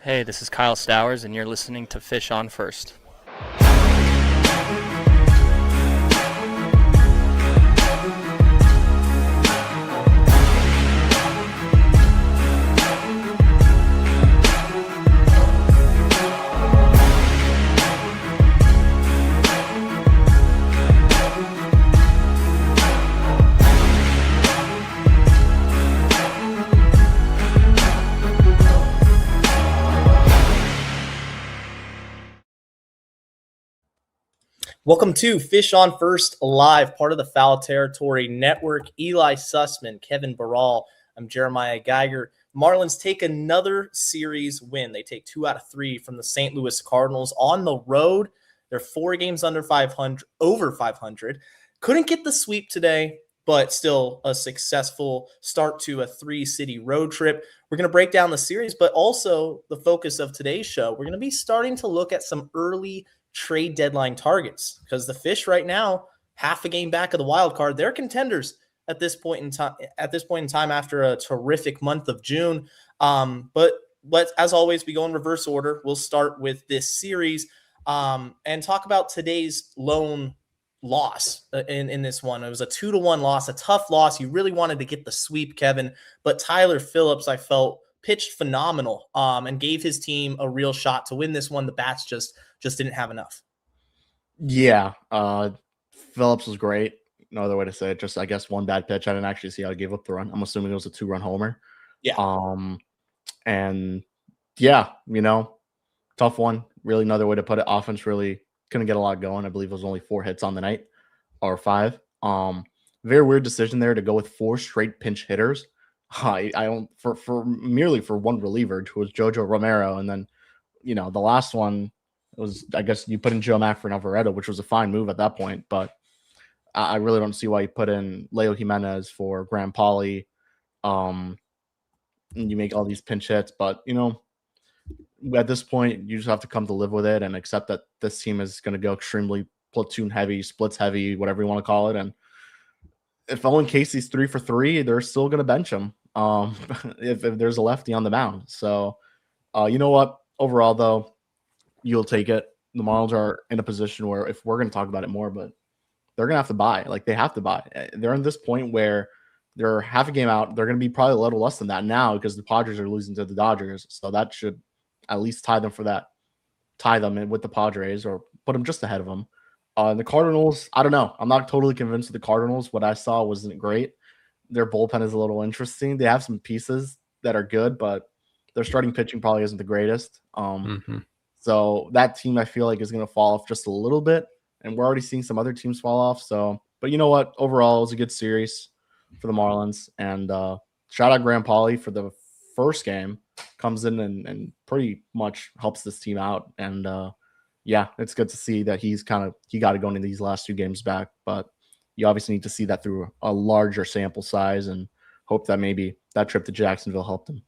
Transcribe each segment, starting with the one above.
Hey, this is Kyle Stowers, and you're listening to Fish on First. Welcome to Fish on First Live, part of the Foul Territory Network. Eli Sussman, Kevin Barral, I'm Jeremiah Geiger. Marlins take another series win. They take 2 out of 3 from the St. Louis Cardinals on the road. They're 4 games under 500, over 500. Couldn't get the sweep today, but still a successful start to a 3-city road trip. We're going to break down the series, but also the focus of today's show, we're going to be starting to look at some early trade deadline targets, because the Fish right now, half a game back of the wild card, they're contenders at this point in time after a terrific month of June. But as always, we go in reverse order. We'll start with this series and talk about today's lone loss in this one. It was a 2-1 loss, a tough loss. You really wanted to get the sweep, Kevin, but Tyler Phillips, I felt, pitched phenomenal and gave his team a real shot to win this one. The bats just didn't have enough. Yeah, Phillips was great. No other way to say it. Just, I guess, one bad pitch. I didn't actually see how he gave up the run. I'm assuming it was a 2-run homer. Yeah. And yeah, tough one. Really, another way to put it. Offense really couldn't get a lot going. I believe it was only 4 hits on the night, or 5. Very weird decision there to go with 4 straight pinch hitters. I don't for merely for one reliever, who was Jojo Romero, and then the last one was, I guess, you put in Joe Mack for Alvarado, which was a fine move at that point, but I really don't see why you put in Leo Jimenez for Graham Pauley. And you make all these pinch hits, but at this point, you just have to come to live with it and accept that this team is going to go extremely platoon heavy, splits heavy, whatever you want to call it. And if Owen Casey's 3 for 3, they're still going to bench him if there's a lefty on the mound. So, you know what? Overall, though, you'll take it. The Marlins are in a position where, if we're going to talk about it more, but they're going to have to buy. Like, they have to buy. They're in this point where they're half a game out. They're going to be probably a little less than that now because the Padres are losing to the Dodgers. So that should at least tie them in with the Padres, or put them just ahead of them. The Cardinals, I don't know. I'm not totally convinced of the Cardinals. What I saw wasn't great. Their bullpen is a little interesting. They have some pieces that are good, but their starting pitching probably isn't the greatest. So that team, I feel like, is going to fall off just a little bit, and we're already seeing some other teams fall off. So, but you know what? Overall, it was a good series for the Marlins, and shout out Graham Pauley for the first game. Comes in and pretty much helps this team out, and yeah, it's good to see that he got it going in these last 2 games back, but you obviously need to see that through a larger sample size and hope that maybe that trip to Jacksonville helped him.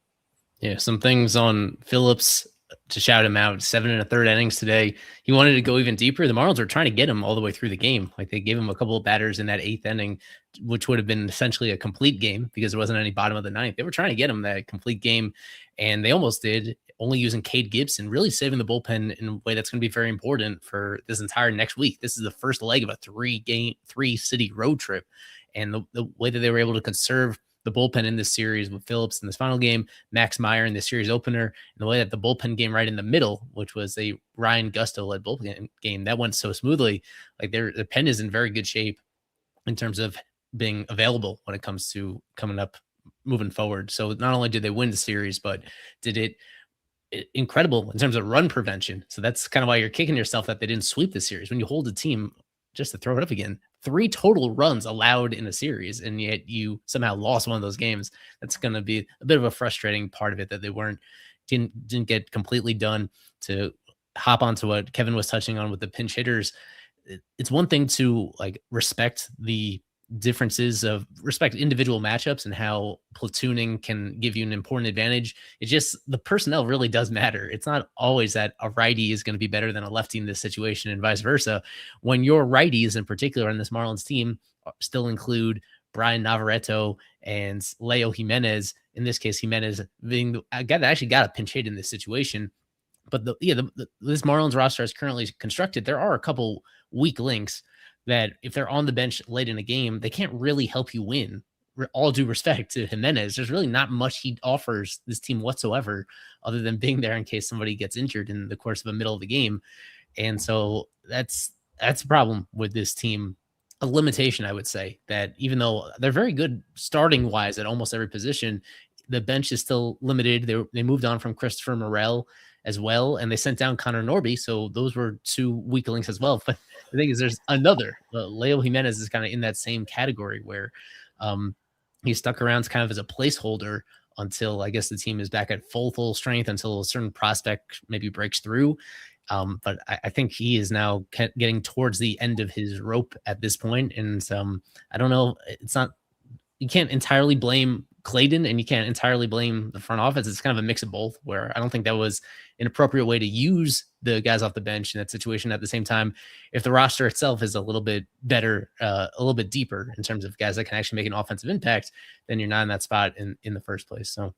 Yeah, some things on Phillips to shout him out. 7 1/3 innings today. He wanted to go even deeper. The Marlins were trying to get him all the way through the game. Like, they gave him a couple of batters in that 8th inning, which would have been essentially a complete game because there wasn't any bottom of the 9th. They were trying to get him that complete game, and they almost did, only using Cade Gibson, really saving the bullpen in a way that's going to be very important for this entire next week. This is the first leg of a 3-city road trip, and the way that they were able to conserve the bullpen in this series with Phillips in this final game, Max Meyer in the series opener, and the way that the bullpen game right in the middle, which was a Ryan Gusto-led bullpen game, that went so smoothly. Like, the pen is in very good shape in terms of being available when it comes to coming up, moving forward. So not only did they win the series, but did it incredible in terms of run prevention. So that's kind of why you're kicking yourself that they didn't sweep the series. When you hold a team, just to throw it up again, 3 total runs allowed in a series, and yet you somehow lost one of those games. That's going to be a bit of a frustrating part of it, that they didn't get completely done. To hop onto what Kevin was touching on with the pinch hitters, it's one thing to respect individual matchups and how platooning can give you an important advantage. It's just the personnel really does matter. It's not always that a righty is going to be better than a lefty in this situation and vice versa. When your righties in particular on this Marlins team still include Brian Navarreto and Leo Jimenez, in this case, Jimenez being a guy that actually got a pinch hit in this situation. But this Marlins roster is currently constructed. There are a couple weak links that if they're on the bench late in a game, they can't really help you win. All due respect to Jimenez, there's really not much he offers this team whatsoever other than being there in case somebody gets injured in the course of the middle of the game. And so that's a problem with this team. A limitation, I would say, that even though they're very good starting wise at almost every position, the bench is still limited. They moved on from Christopher Morel as well, and they sent down Connor Norby. So those were two weak links as well. But the thing is, there's another. Leo Jimenez is kind of in that same category where he stuck around kind of as a placeholder until I guess the team is back at full strength, until a certain prospect maybe breaks through. But I think he is now getting towards the end of his rope at this point. And I don't know. You can't entirely blame Clayton and you can't entirely blame the front office. It's kind of a mix of both, where I don't think that was an appropriate way to use the guys off the bench in that situation. At the same time, if the roster itself is a little bit better, a little bit deeper in terms of guys that can actually make an offensive impact, then you're not in that spot in the first place. So,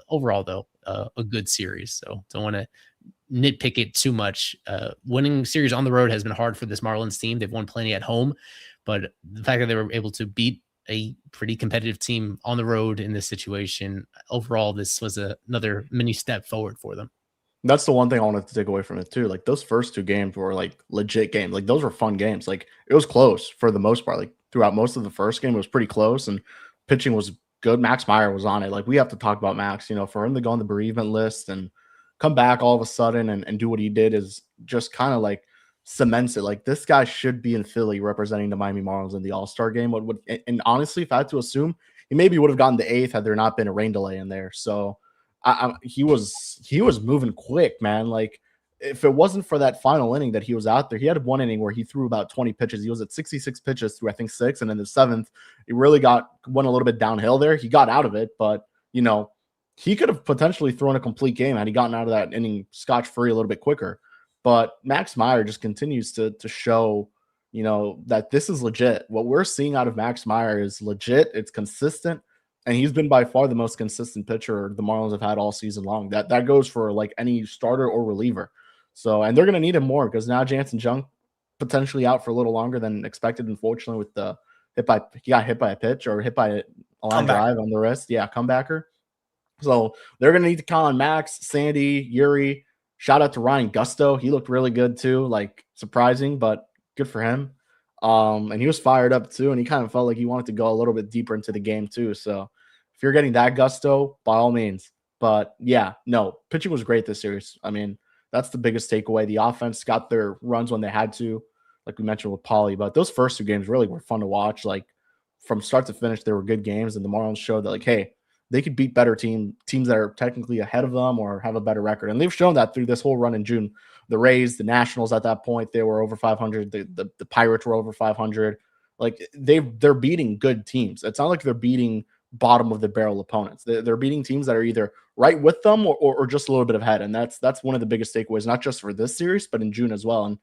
overall though, a good series. So don't want to nitpick it too much. Winning series on the road has been hard for this Marlins team. They've won plenty at home, but the fact that they were able to beat a pretty competitive team on the road in this situation, overall, this was another mini step forward for them. That's the one thing I wanted to take away from it too. Like those first two games were like legit games. Like those were fun games. Like it was close for the most part. Like throughout most of the first game, it was pretty close and pitching was good. Max Meyer was on it. Like we have to talk about Max, for him to go on the bereavement list and come back all of a sudden and do what he did is just kind of like cements it. Like this guy should be in Philly representing the Miami Marlins in the All-Star game. And honestly, if I had to assume, he maybe would have gotten the 8th had there not been a rain delay in there. So he was moving quick, man. Like if it wasn't for that final inning that he was out there, he had one inning where he threw about 20 pitches. He was at 66 pitches through I think 6, and then the 7th, he really went a little bit downhill there. He got out of it, but he could have potentially thrown a complete game had he gotten out of that inning scotch-free a little bit quicker. But Max Meyer just continues to show, that this is legit. What we're seeing out of Max Meyer is legit. It's consistent, and he's been by far the most consistent pitcher the Marlins have had all season long. That goes for like any starter or reliever. So, and they're going to need him more because now Jansen Junk potentially out for a little longer than expected, unfortunately, with he got hit by a pitch or hit by a line drive on the wrist. Yeah, comebacker. So they're going to need to count on Max, Sandy, Yuri. Shout out to Ryan Gusto. He looked really good too, like surprising, but good for him. And he was fired up too, and he kind of felt like he wanted to go a little bit deeper into the game too. So if you're getting that Gusto, by all means. But yeah, no, pitching was great this series. I mean, that's the biggest takeaway. The offense got their runs when they had to, like we mentioned with Paulie. But those first two games really were fun to watch. Like from start to finish, they were good games, and the Marlins showed that, like, hey, they could beat better teams that are technically ahead of them or have a better record. And they've shown that through this whole run in June. The Rays, the Nationals at that point, they were over 500. The Pirates were over 500. Like they're beating good teams. It's not like they're beating bottom of the barrel opponents. They're beating teams that are either right with them or just a little bit ahead. And that's one of the biggest takeaways, not just for this series, but in June as well. And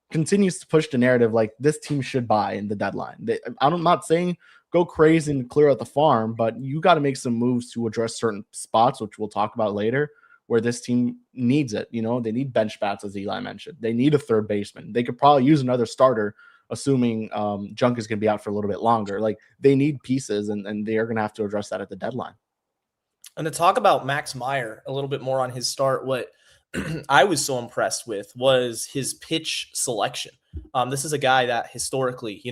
continues to push the narrative like this team should buy in the deadline. I'm not saying go crazy and clear out the farm, but you got to make some moves to address certain spots, which we'll talk about later, where this team needs it. They need bench bats, as Eli mentioned. They need a third baseman. They could probably use another starter, assuming Junk is going to be out for a little bit longer. Like they need pieces, and they are going to have to address that at the deadline. And to talk about Max Meyer a little bit more on his start, what I was so impressed with was his pitch selection. This is a guy that historically,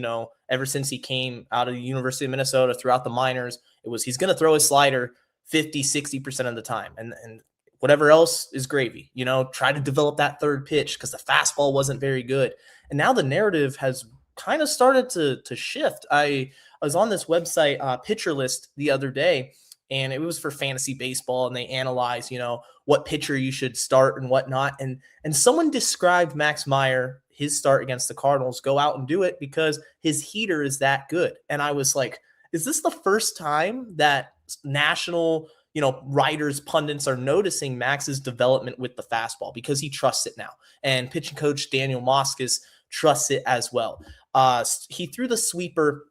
ever since he came out of the University of Minnesota throughout the minors, he's going to throw his slider 50, 60% of the time. And whatever else is gravy, try to develop that third pitch because the fastball wasn't very good. And now the narrative has kind of started to shift. I was on this website, Pitcher List, the other day, and it was for fantasy baseball, and they analyze, what pitcher you should start and whatnot. And someone described Max Meyer, his start against the Cardinals, go out and do it because his heater is that good. And I was like, is this the first time that national, writers, pundits are noticing Max's development with the fastball because he trusts it now? And pitching coach Daniel Moskis trusts it as well. He threw the sweeper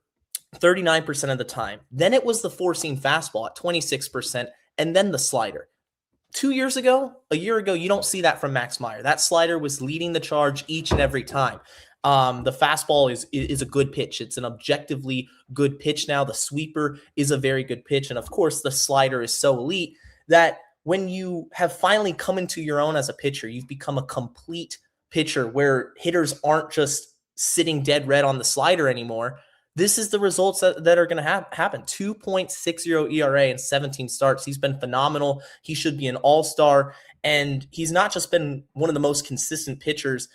39% of the time. Then it was the four-seam fastball at 26%, and then the slider. A year ago, you don't see that from Max Meyer. That slider was leading the charge each and every time. The fastball is a good pitch. It's an objectively good pitch now. The sweeper is a very good pitch. And of course, the slider is so elite that when you have finally come into your own as a pitcher, you've become a complete pitcher where hitters aren't just sitting dead red on the slider anymore. This is the results that are going to happen. 2.60 ERA in 17 starts. He's been phenomenal. He should be an all-star. And he's not just been one of the most consistent pitchers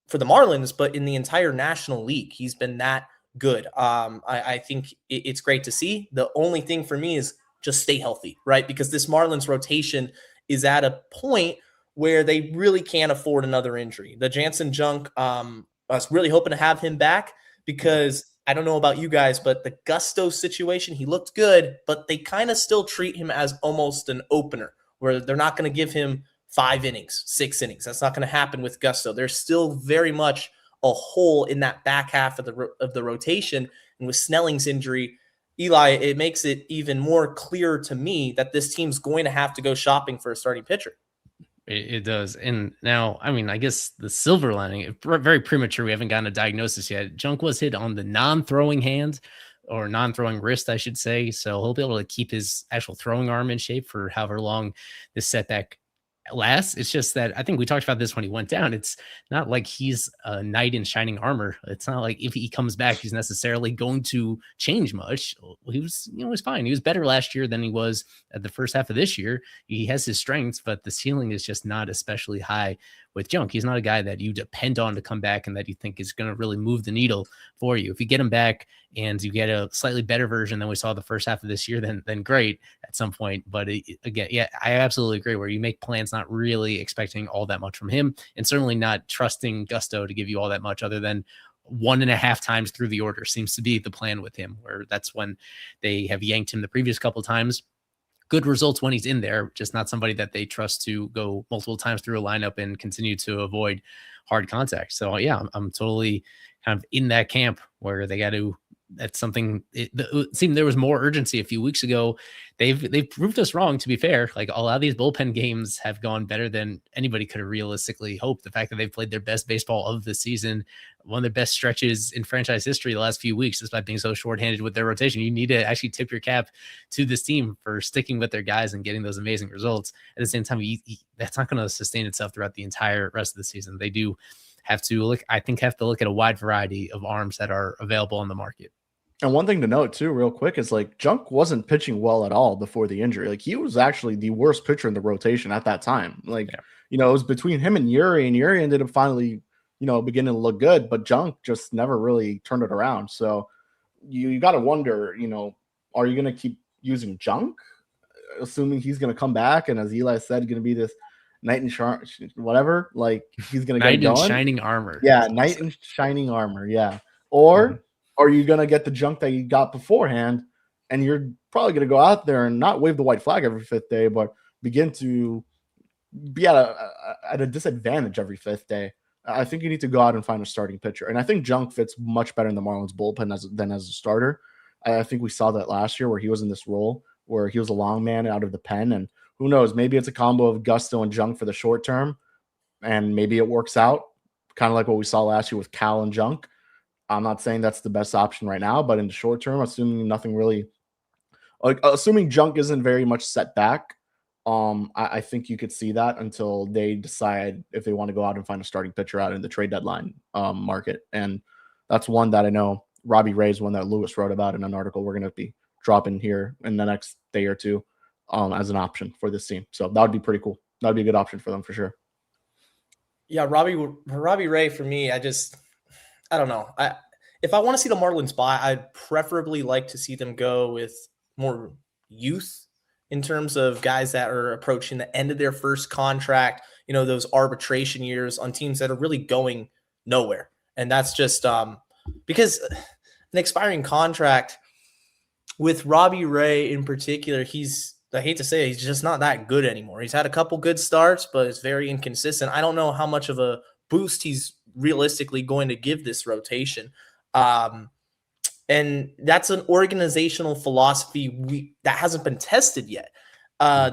for the Marlins, but in the entire National League. He's been that good. I think it's great to see. The only thing for me is just stay healthy, right? Because this Marlins rotation is at a point where they really can't afford another injury. The Jansen Junk, I was really hoping to have him back because I don't know about you guys, but the Gusto situation, he looked good, but they kind of still treat him as almost an opener where they're not going to give him 5 innings, 6 innings. That's not going to happen with Gusto. There's still very much a hole in that back half of the rotation. And with Snelling's injury, Eli, it makes it even more clear to me that this team's going to have to go shopping for a starting pitcher. It does. And now, I mean, I guess the silver lining, very premature. We haven't gotten a diagnosis yet. Junk was hit on the non-throwing hand or non-throwing wrist, I should say. So he'll be able to keep his actual throwing arm in shape for however long this setback lasts. It's just that I think we talked about this when he went down. It's not like he's a knight in shining armor. It's not like if he comes back, he's necessarily going to change much. He was, he's fine. He was better last year than he was at the first half of this year. He has his strengths, but the ceiling is just not especially high with Junk. He's not a guy that you depend on to come back and that you think is going to really move the needle for you. If you get him back and you get a slightly better version than we saw the first half of this year, then great at some point. But again, yeah, I absolutely agree where you make plans not really expecting all that much from him and certainly not trusting Gusto to give you all that much other than 1.5 times through the order seems to be the plan with him, where that's when they have yanked him the previous couple times. Good results when he's in there, just not somebody that they trust to go multiple times through a lineup and continue to avoid hard contact. So yeah, I'm totally kind of in that camp where they got to, that's something, it seemed there was more urgency a few weeks ago. They've proved us wrong, to be fair. Like a lot of these bullpen games have gone better than anybody could have realistically hoped. The fact that they've played their best baseball of the season, one of their best stretches in franchise history the last few weeks, despite being so shorthanded with their rotation. You need to actually tip your cap to this team for sticking with their guys and getting those amazing results. At the same time, that's not going to sustain itself throughout the entire rest of the season. They do have to look at a wide variety of arms that are available on the market. And one thing to note too, real quick, is like Junk wasn't pitching well at all before the injury. Like he was actually the worst pitcher in the rotation at that time. Like, it was between him and Yuri ended up finally, beginning to look good, but Junk just never really turned it around. So you got to wonder, are you going to keep using Junk, assuming he's going to come back? And as Eli said, going to be this knight in whatever, like he's going to get going. Knight in shining armor. Yeah. Knight in shining armor. Yeah. Or, are you going to get the Junk that you got beforehand, and you're probably going to go out there and not wave the white flag every 5th day, but begin to be at a disadvantage every 5th day? I think you need to go out and find a starting pitcher. And I think Junk fits much better in the Marlins bullpen than as a starter. I think we saw that last year where he was in this role where he was a long man out of the pen. And who knows, maybe it's a combo of Gusto and Junk for the short term, and maybe it works out kind of like what we saw last year with Cal and Junk. I'm not saying that's the best option right now, but in the short term, assuming Junk isn't very much set back, I think you could see that until they decide if they want to go out and find a starting pitcher out in the trade deadline market. And that's one that I know Robbie Ray is one that Lewis wrote about in an article we're going to be dropping here in the next day or two as an option for this team. So that would be pretty cool. That would be a good option for them for sure. Yeah, Robbie Ray for me, I don't know. If I want to see the Marlins buy, I'd preferably like to see them go with more youth in terms of guys that are approaching the end of their first contract, those arbitration years on teams that are really going nowhere. And that's just because an expiring contract with Robbie Ray in particular, I hate to say it, he's just not that good anymore. He's had a couple good starts, but it's very inconsistent. I don't know how much of a boost he's realistically going to give this rotation. And And that's an organizational philosophy that hasn't been tested yet.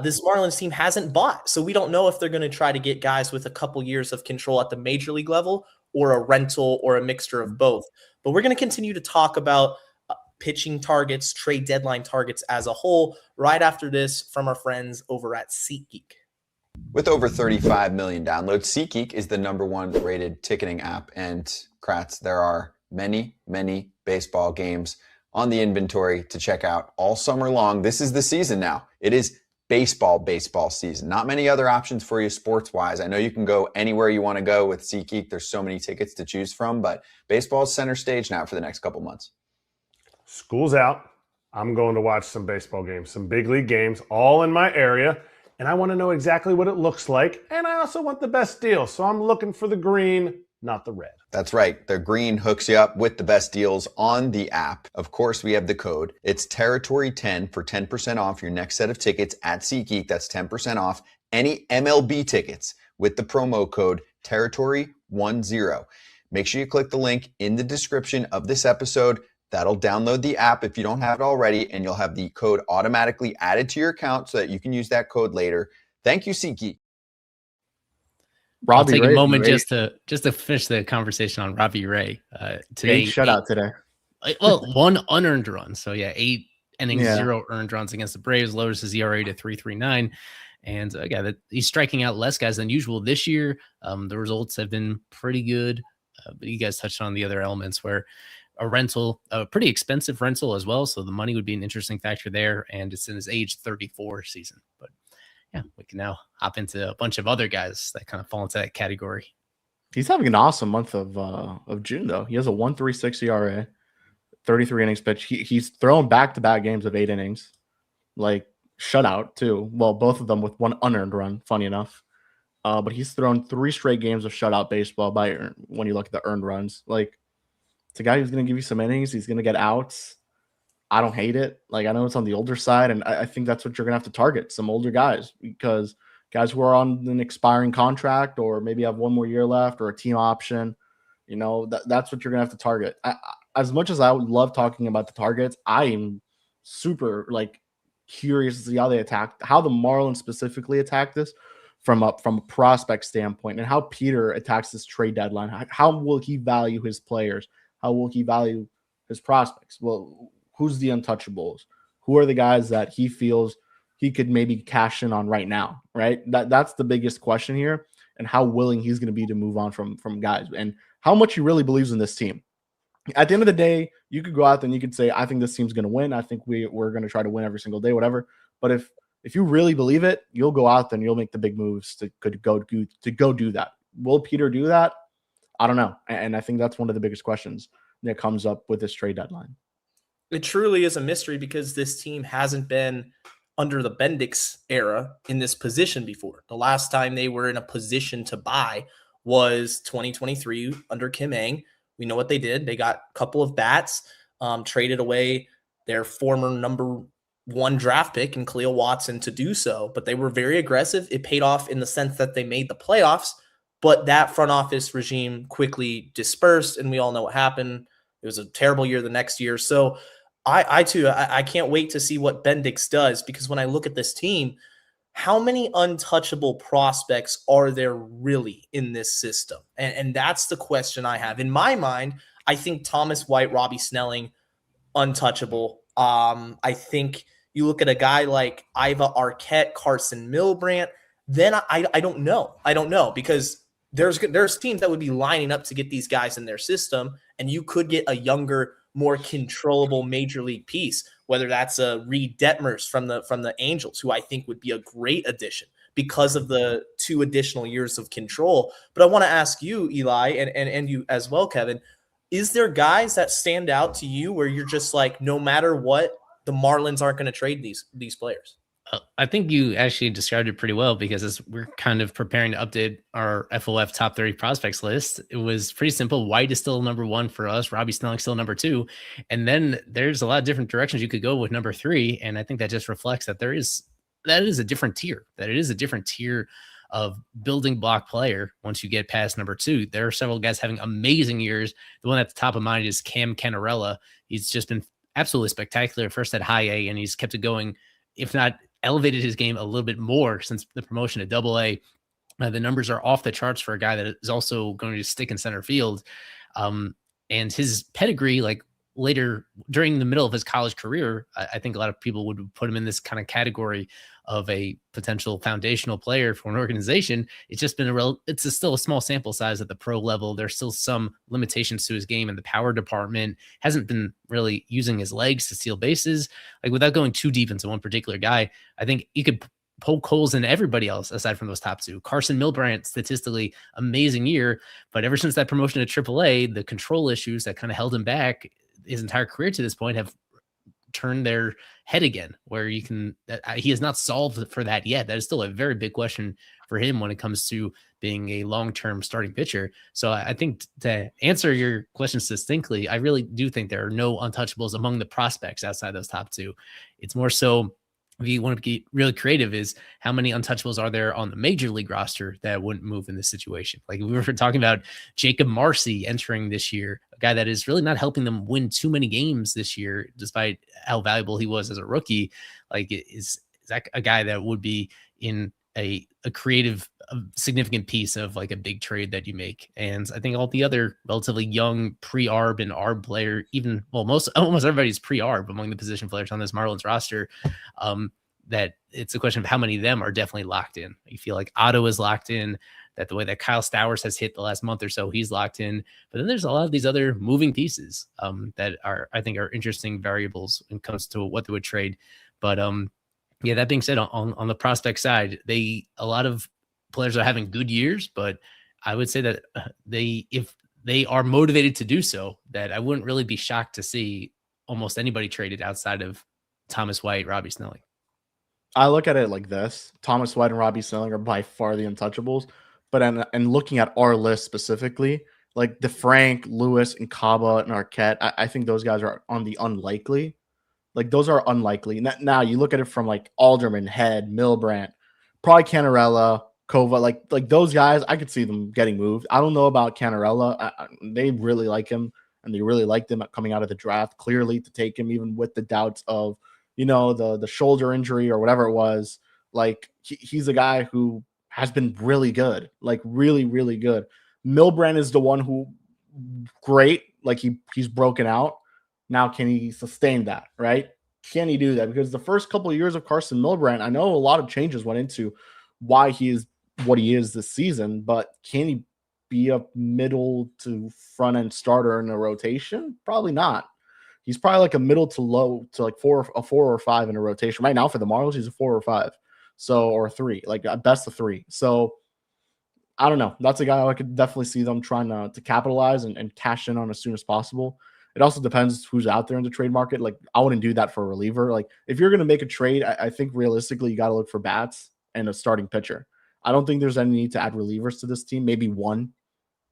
This Marlins team hasn't bought. So we don't know if they're going to try to get guys with a couple years of control at the major league level or a rental or a mixture of both. But we're going to continue to talk about pitching targets, trade deadline targets as a whole right after this from our friends over at SeatGeek. With over 35 million downloads, SeatGeek is the #1 rated ticketing app. And Kratz, there are many, many baseball games on the inventory to check out all summer long. This is the season now. It is baseball season. Not many other options for you sports-wise. I know you can go anywhere you want to go with SeatGeek. There's so many tickets to choose from, but baseball is center stage now for the next couple months. School's out. I'm going to watch some baseball games, some big league games, all in my area. And I want to know exactly what it looks like. And I also want the best deal. So I'm looking for the green, not the red. That's right. The green hooks you up with the best deals on the app. Of course, we have the code. It's Territory10 for 10% off your next set of tickets at SeatGeek. That's 10% off any MLB tickets with the promo code Territory10. Make sure you click the link in the description of this episode. That'll download the app if you don't have it already, and you'll have the code automatically added to your account so that you can use that code later. Thank you, SeatGeek. I'll take a moment just to finish the conversation on Robbie Ray. Today, shutout today. Well, 1 unearned run. So 8 innings, 0 earned runs against the Braves, lowers his ERA to 3.39. And he's striking out less guys than usual this year. The results have been pretty good, but you guys touched on the other elements where a pretty expensive rental as well. So the money would be an interesting factor there. And it's in his age 34 season. But yeah, we can now hop into a bunch of other guys that kind of fall into that category. He's having an awesome month of June, though. He has a 1.36 ERA, 33 innings pitch. He's thrown back-to-back games of 8 innings, like shutout too. Well, both of them with 1 unearned run, funny enough. But he's thrown 3 straight games of shutout baseball when you look at the earned runs. Like, it's a guy who's going to give you some innings. He's going to get outs. I don't hate it. Like, I know it's on the older side, and I think that's what you're going to have to target, some older guys, because guys who are on an expiring contract or maybe have 1 more year left or a team option, that's what you're going to have to target. As much as I would love talking about the targets, I am super, curious to see how the Marlins specifically attack this from a prospect standpoint, and how Peter attacks this trade deadline. How will he value his players? How will he value his prospects? Well, who's the untouchables? Who are the guys that he feels he could maybe cash in on right now, right? That's the biggest question here, and how willing he's going to be to move on from guys, and how much he really believes in this team. At the end of the day, you could go out there and you could say, I think this team's going to win. I think we're going to try to win every single day, whatever. But if you really believe it, you'll go out there and you'll make the big moves to go do that. Will Peter do that? I don't know. And I think that's one of the biggest questions that comes up with this trade deadline. It truly is a mystery because this team hasn't been under the Bendix era in this position before. The last time they were in a position to buy was 2023 under Kim Ng. We know what they did. They got a couple of bats, traded away their former number 1 draft pick in Cleo Watson to do so, but they were very aggressive. It paid off in the sense that they made the playoffs, but that front office regime quickly dispersed, and we all know what happened. It was a terrible year the next year. So I can't wait to see what Bendix does, because when I look at this team, how many untouchable prospects are there really in this system? And that's the question I have. In my mind, I think Thomas White, Robbie Snelling, untouchable. I think you look at a guy like Iva Arquette, Carson Milbrandt, then I don't know. I don't know, because there's teams that would be lining up to get these guys in their system, and you could get a younger, more controllable major league piece, whether that's a Reed Detmers from the Angels, who I think would be a great addition because of the 2 additional years of control. But I want to ask you, Eli, and you as well, Kevin, is there guys that stand out to you where you're just like, no matter what, the Marlins aren't going to trade these players? I think you actually described it pretty well, because as we're kind of preparing to update our FOF top 30 prospects list, it was pretty simple. White is still number 1 for us. Robbie Snelling still number 2. And then there's a lot of different directions you could go with number 3. And I think that just reflects that that is a different tier, that it is a different tier of building block player. Once you get past number 2, there are several guys having amazing years. The one at the top of mind is Cam Cannarella. He's just been absolutely spectacular, first at high A, and he's kept it going, if not elevated his game a little bit more since the promotion to Double A. The numbers are off the charts for a guy that is also going to stick in center field. And his pedigree, like later during the middle of his college career, I think a lot of people would put him in this kind of category of a potential foundational player for an organization. It's just been it's still a small sample size at the pro level. There's still some limitations to his game, and the power department hasn't been really using his legs to steal bases. Like, without going too deep into one particular guy, I think you could poke holes in everybody else aside from those top 2. Carson Milbrandt, statistically amazing year, but ever since that promotion to AAA, the control issues that kind of held him back his entire career to this point have turned their head again, where he has not solved for that yet. That is still a very big question for him when it comes to being a long-term starting pitcher. So I think, to answer your questions succinctly, I really do think there are no untouchables among the prospects outside those top 2. It's more so, if you want to get really creative, is how many untouchables are there on the major league roster that wouldn't move in this situation? Like, we were talking about Jacob Marcy entering this year, a guy that is really not helping them win too many games this year, despite how valuable he was as a rookie. Like, is that a guy that would be in a creative, significant piece of like a big trade that you make? And I think all the other relatively young pre-ARB and ARB player, almost everybody's pre-ARB among the position players on this Marlins roster, that it's a question of how many of them are definitely locked in. You feel like Otto is locked in, that the way that Kyle Stowers has hit the last month or so, he's locked in. But then there's a lot of these other moving pieces that I think are interesting variables when it comes to what they would trade. But yeah, that being said, on the prospect side, a lot of players are having good years, but I would say that if they are motivated to do so, that I wouldn't really be shocked to see almost anybody traded outside of Thomas White, Robbie Snelling. I look at it like this: Thomas White and Robbie Snelling are by far the untouchables. But and looking at our list specifically, like DeFrank, Lewis, and Caba and Arquette, I think those guys are on the unlikely. Like, those are unlikely. Now you look at it from like Alderman, Head, Milbrandt, probably Cannarella, Kova, like those guys, I could see them getting moved. I don't know about Cannarella. They really like him, and they really liked him coming out of the draft, clearly, to take him, even with the doubts of, the shoulder injury or whatever it was. Like, he's a guy who has been really good, like really, really good. Milbrandt is the one who, great, like he's broken out. Now, can he sustain that, right? Can he do that? Because the first couple of years of Carson Milbrandt, I know a lot of changes went into why he is what he is this season, but can he be a middle to front end starter in a rotation? Probably not. He's probably like a middle to low to like a 4 or 5 in a rotation. Right now for the Marlins, he's a 4 or 5. So, or 3, like at best a 3. So I don't know. That's a guy I could definitely see them trying to capitalize and cash in on as soon as possible. It also depends who's out there in the trade market. Like, I wouldn't do that for a reliever. Like, if you're going to make a trade, I think realistically you got to look for bats and a starting pitcher. I don't think there's any need to add relievers to this team. Maybe one,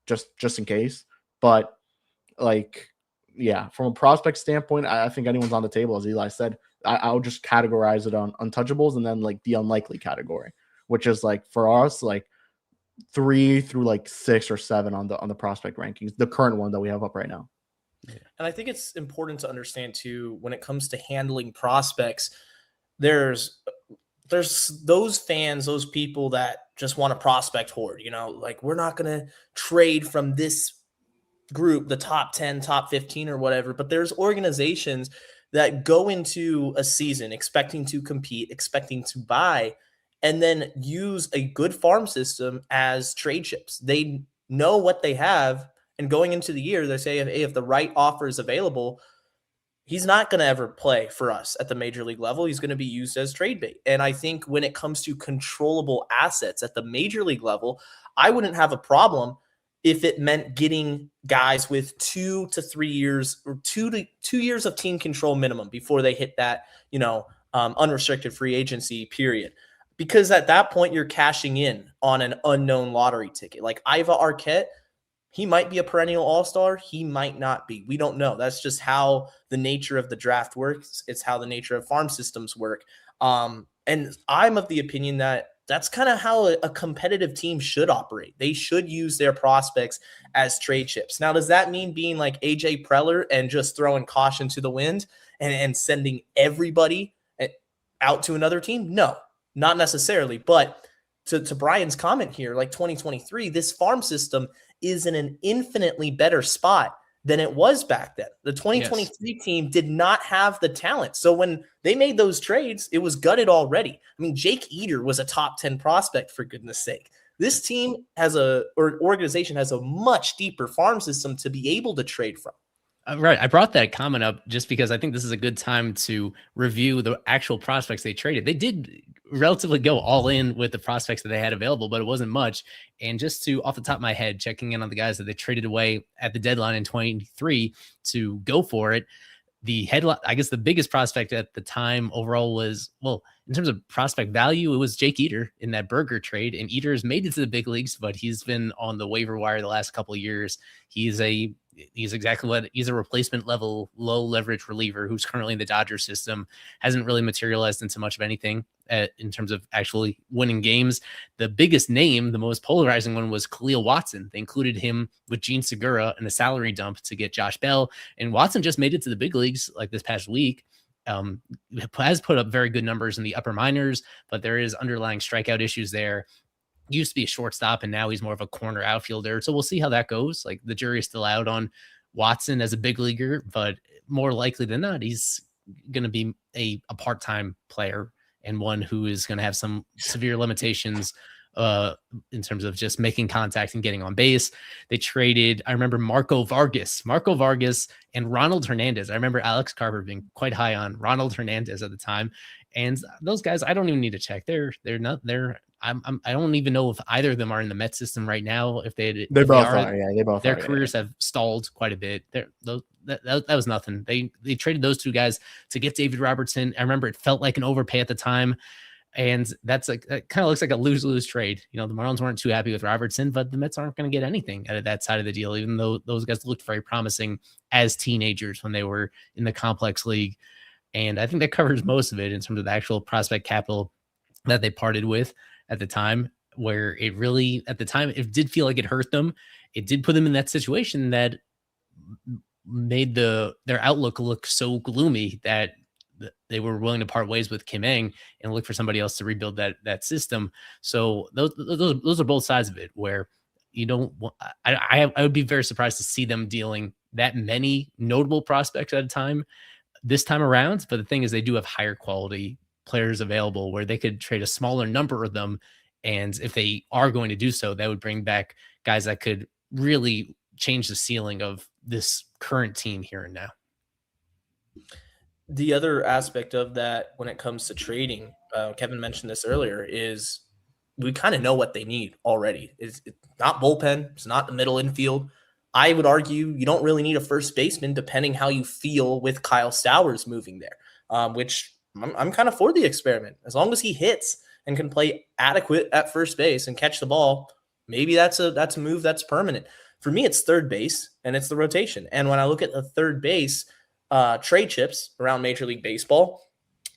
just in case. But like, yeah, from a prospect standpoint, I think anyone's on the table, as Eli said. I would just categorize it on untouchables and then like the unlikely category, which is like for us like 3 through like 6 or 7 on the prospect rankings, the current one that we have up right now. And I think it's important to understand too, when it comes to handling prospects, there's those fans, those people that just want a prospect horde, like, we're not going to trade from this group, the top 10, top 15 or whatever. But there's organizations that go into a season expecting to compete, expecting to buy, and then use a good farm system as trade chips. They know what they have, and going into the year, they say, if the right offer is available, he's not going to ever play for us at the major league level. He's going to be used as trade bait. And I think when it comes to controllable assets at the major league level, I wouldn't have a problem if it meant getting guys with 2 to 3 years or 2 years of team control minimum before they hit that, unrestricted free agency period. Because at that point, you're cashing in on an unknown lottery ticket. Like Iva Arquette, he might be a perennial all-star. He might not be. We don't know. That's just how the nature of the draft works. It's how the nature of farm systems work. And I'm of the opinion that that's kind of how a competitive team should operate. They should use their prospects as trade chips. Now, does that mean being like AJ Preller and just throwing caution to the wind and sending everybody out to another team? No, not necessarily. But to Brian's comment here, like 2023, this farm system is in an infinitely better spot than it was back then. The 2023 team did not have the talent. So when they made those trades, it was gutted already. I mean, Jake Eater was a top 10 prospect, for goodness sake. This team organization has a much deeper farm system to be able to trade from. Right. I brought that comment up just because I think this is a good time to review the actual prospects they traded. They did relatively go all in with the prospects that they had available, but it wasn't much. And just to, off the top of my head, checking in on the guys that they traded away at the deadline in 23 to go for it, the headline, I guess the biggest prospect at the time overall was, well, in terms of prospect value, it was Jake Eater in that Burger trade. And Eater's made it to the big leagues, but he's been on the waiver wire the last couple of years. He's exactly what he's a replacement level, low leverage reliever who's currently in the Dodgers system, hasn't really materialized into much of anything in terms of actually winning games. The biggest name, the most polarizing one, was Khalil Watson. They included him with Gene Segura in a salary dump to get Josh Bell. And Watson just made it to the big leagues like this past week. Has put up very good numbers in the upper minors, but there is underlying strikeout issues there. Used to be a shortstop, and now he's more of a corner outfielder. So we'll see how that goes. Like, the jury is still out on Watson as a big leaguer, but more likely than not, he's going to be a part-time player and one who is going to have some severe limitations in terms of just making contact and getting on base. They traded, I remember, Marco Vargas and Ronald Hernandez. I remember Alex Carver being quite high on Ronald Hernandez at the time. And those guys, I don't even need to check. I don't even know if either of them are in the Mets system right now. If they both are. Yeah, they both. Their careers have stalled quite a bit. That was nothing. They traded those two guys to get David Robertson. I remember it felt like an overpay at the time, and that kind of looks like a lose-lose trade. You know, the Marlins weren't too happy with Robertson, but the Mets aren't going to get anything out of that side of the deal, even though those guys looked very promising as teenagers when they were in the complex league. And I think that covers most of it in terms of the actual prospect capital that they parted with at the time, where it really, at the time, it did feel like it hurt them. It did put them in that situation that made their outlook look so gloomy that they were willing to part ways with Kim Ng and look for somebody else to rebuild that system. So those are both sides of it, where you don't, I would be very surprised to see them dealing that many notable prospects at a time this time around. But the thing is, they do have higher quality players available where they could trade a smaller number of them. And if they are going to do so, that would bring back guys that could really change the ceiling of this current team here and now. The other aspect of that when it comes to trading, Kevin mentioned this earlier, is we kind of know what they need already. It's not bullpen. It's not the middle infield. I would argue you don't really need a first baseman, depending how you feel with Kyle Stowers moving there, which I'm kind of for the experiment. As long as he hits and can play adequate at first base and catch the ball, maybe that's a move that's permanent. For me, it's third base and it's the rotation. And when I look at the third base trade chips around Major League Baseball,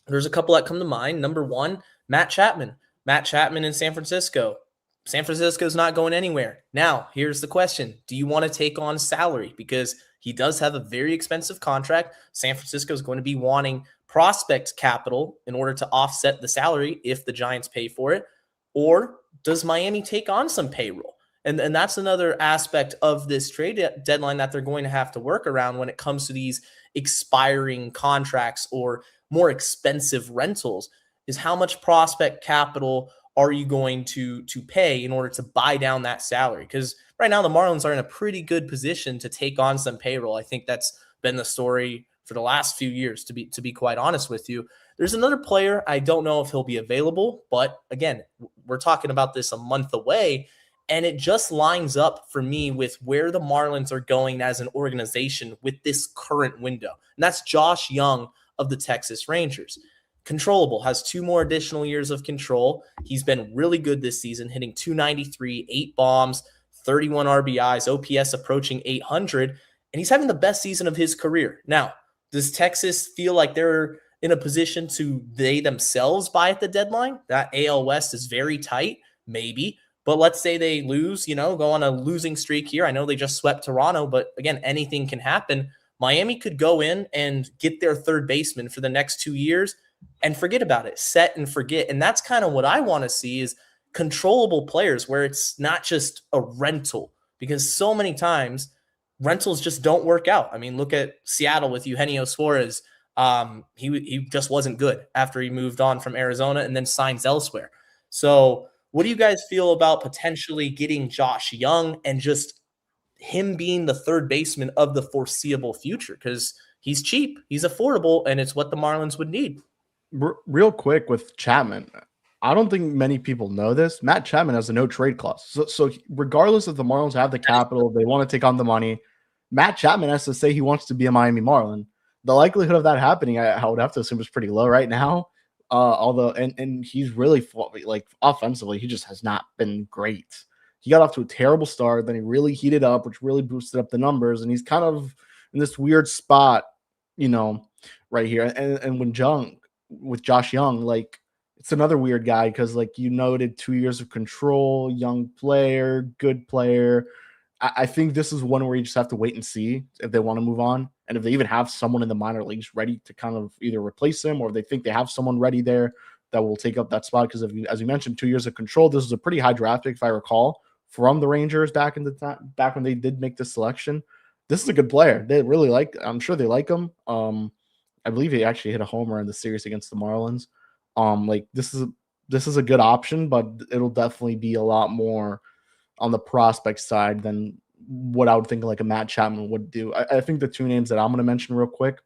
there's a couple that come to mind. Number one, Matt Chapman. Matt Chapman in San Francisco. San Francisco's not going anywhere. Now, here's the question. Do you want to take on salary? Because he does have a very expensive contract. San Francisco is going to be wanting prospect capital in order to offset the salary if the Giants pay for it. Or does Miami take on some payroll? And that's another aspect of this trade deadline that they're going to have to work around when it comes to these expiring contracts or more expensive rentals, is how much prospect capital are you going to pay in order to buy down that salary? Because right now the Marlins are in a pretty good position to take on some payroll. I think that's been the story for the last few years, to be quite honest with you. There's another player. I don't know if he'll be available, but again, we're talking about this a month away, and it just lines up for me with where the Marlins are going as an organization with this current window. And that's Josh Young of the Texas Rangers. Controllable, has 2 more additional years of control. He's been really good this season, hitting .293, 8 bombs, 31 RBIs, OPS approaching 800, and he's having the best season of his career. Now, does Texas feel like they're in a position to they themselves buy at the deadline? That AL West is very tight, maybe. But let's say they lose, go on a losing streak here. I know they just swept Toronto, but again, anything can happen. Miami could go in and get their third baseman for the next 2 years and forget about it, set and forget. And that's kind of what I want to see is controllable players where it's not just a rental, because so many times rentals just don't work out. I mean, look at Seattle with Eugenio Suarez. He just wasn't good after he moved on from Arizona and then signs elsewhere. So what do you guys feel about potentially getting Josh Young and just him being the third baseman of the foreseeable future? Because he's cheap, he's affordable, and it's what the Marlins would need. Real quick with Chapman, I don't think many people know this. Matt Chapman has a no trade clause. So regardless if the Marlins have the capital, they want to take on the money, Matt Chapman has to say he wants to be a Miami Marlin. The likelihood of that happening, I would have to assume, is pretty low right now. Although he's really, like, offensively, he just has not been great. He got off to a terrible start, then he really heated up, which really boosted up the numbers, and he's kind of in this weird spot, right here. And with Josh Young, like, it's another weird guy because, like you noted, 2 years of control, young player, good player. I think this is one where you just have to wait and see if they want to move on, and if they even have someone in the minor leagues ready to kind of either replace him, or if they think they have someone ready there that will take up that spot. Because as you mentioned, 2 years of control, this was a pretty high draft pick, if I recall, from the Rangers back when they did make this selection. This is a good player. They really I'm sure they like him. I believe he actually hit a homer in the series against the Marlins. This is a good option, but it'll definitely be a lot more on the prospect side than what I would think like a Matt Chapman would do. I think the two names that I'm going to mention real quick,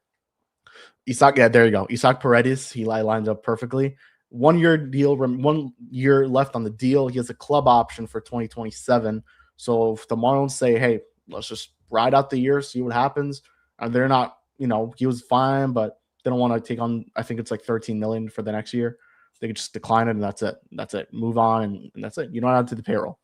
there you go. Isaac Paredes, he lines up perfectly. 1 year deal, 1 year left on the deal. He has a club option for 2027. So if the Marlins say, hey, let's just ride out the year, see what happens, and they're not, he was fine, but they don't want to take on, I think it's like $13 million for the next year. They could just decline it, and that's it. Move on, and that's it. You don't add to the payroll.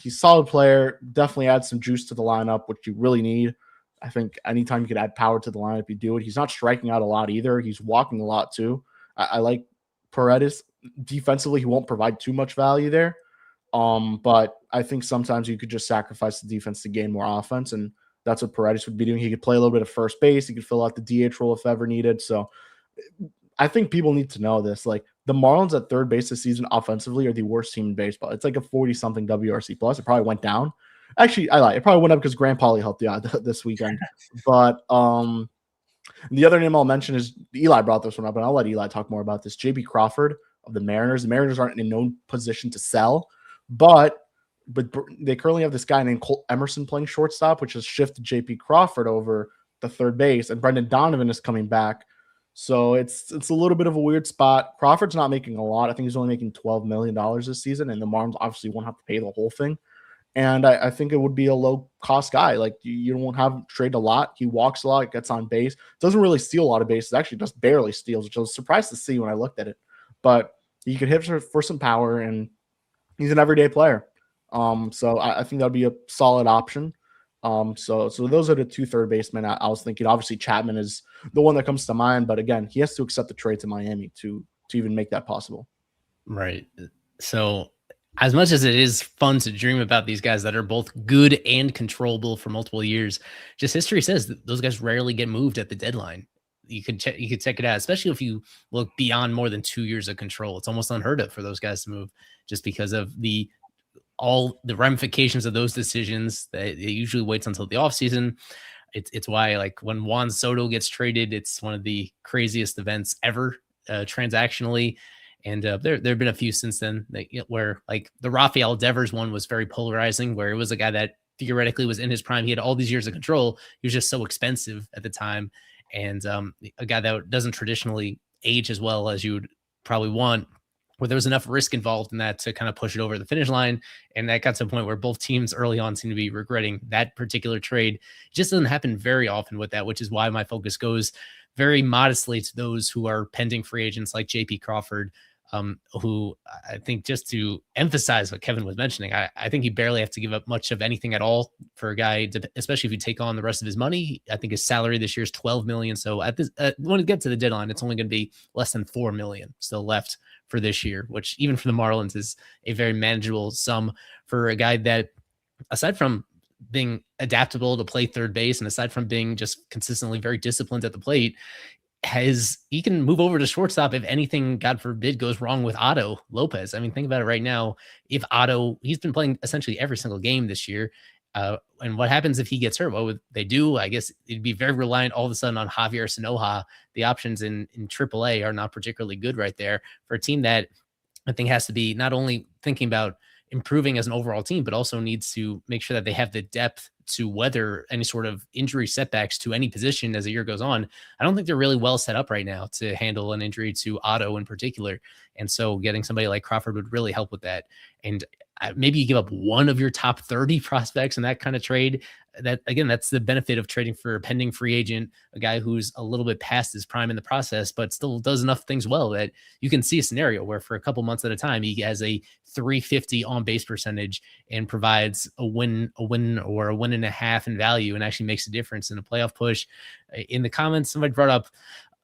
He's a solid player. Definitely adds some juice to the lineup, which you really need. I think anytime you could add power to the lineup, you do it. He's not striking out a lot either. He's walking a lot too. I like Paredes. Defensively, he won't provide too much value there. But I think sometimes you could just sacrifice the defense to gain more offense, and that's what Paredes would be doing. He could play a little bit of first base. He could fill out the DH role if ever needed. So I think people need to know this. Like, the Marlins at third base this season offensively are the worst team in baseball. It's like a 40-something WRC plus. It probably went down. Actually, I lied. It probably went up because Grant Pauly helped you out this weekend. But the other name I'll mention is Eli brought this one up, and I'll let Eli talk more about this. JP Crawford of the Mariners. The Mariners aren't in no position to sell, but they currently have this guy named Colt Emerson playing shortstop, which has shifted JP Crawford over to third base, and Brendan Donovan is coming back. So it's a little bit of a weird spot. Crawford's not making a lot. I think he's only making $12 million this season, and the Marlins obviously won't have to pay the whole thing. And I think it would be a low-cost guy. Like, you won't have trade a lot. He walks a lot, gets on base. Doesn't really steal a lot of bases. Actually, just barely steals, which I was surprised to see when I looked at it. But he could hit for some power, and he's an everyday player. So I think that would be a solid option. So those are the two third basemen I was thinking. Obviously, Chapman is the one that comes to mind, but again, he has to accept the trade to Miami to even make that possible. Right. So as much as it is fun to dream about these guys that are both good and controllable for multiple years, just history says that those guys rarely get moved at the deadline. You could check it out, especially if you look beyond more than 2 years of control. It's almost unheard of for those guys to move just because of all the ramifications of those decisions. It usually waits until the offseason. It's why, like, when Juan Soto gets traded, it's one of the craziest events ever transactionally. And there have been a few since then where, like, the Rafael Devers one was very polarizing, where it was a guy that theoretically was in his prime. He had all these years of control. He was just so expensive at the time. And a guy that doesn't traditionally age as well as you would probably want, where there was enough risk involved in that to kind of push it over the finish line. And that got to a point where both teams early on seem to be regretting that particular trade. It just doesn't happen very often with that, which is why my focus goes very modestly to those who are pending free agents like JP Crawford. who I think, just to emphasize what Kevin was mentioning, I think he barely have to give up much of anything at all for a guy, especially if you take on the rest of his money. I think his salary this year is $12 million. So at this, when it gets to the deadline, it's only going to be less than $4 million still left for this year, which even for the Marlins is a very manageable sum for a guy that, aside from being adaptable to play third base and aside from being just consistently very disciplined at the plate, he can move over to shortstop if anything, God forbid, goes wrong with Otto Lopez. I mean, think about it right now. If he's been playing essentially every single game this year. And what happens if he gets hurt? What would they do? I guess it'd be very reliant all of a sudden on Javier Sanoja. The options in AAA are not particularly good right there for a team that I think has to be not only thinking about improving as an overall team, but also needs to make sure that they have the depth to weather any sort of injury setbacks to any position as the year goes on. I don't think they're really well set up right now to handle an injury to Otto in particular. And so getting somebody like Crawford would really help with that. And maybe you give up one of your top 30 prospects in that kind of trade. That, again, that's the benefit of trading for a pending free agent, a guy who's a little bit past his prime in the process, but still does enough things well that you can see a scenario where for a couple months at a time, he has a 350 on base percentage and provides a win or a win and a half in value and actually makes a difference in a playoff push. In the comments, somebody brought up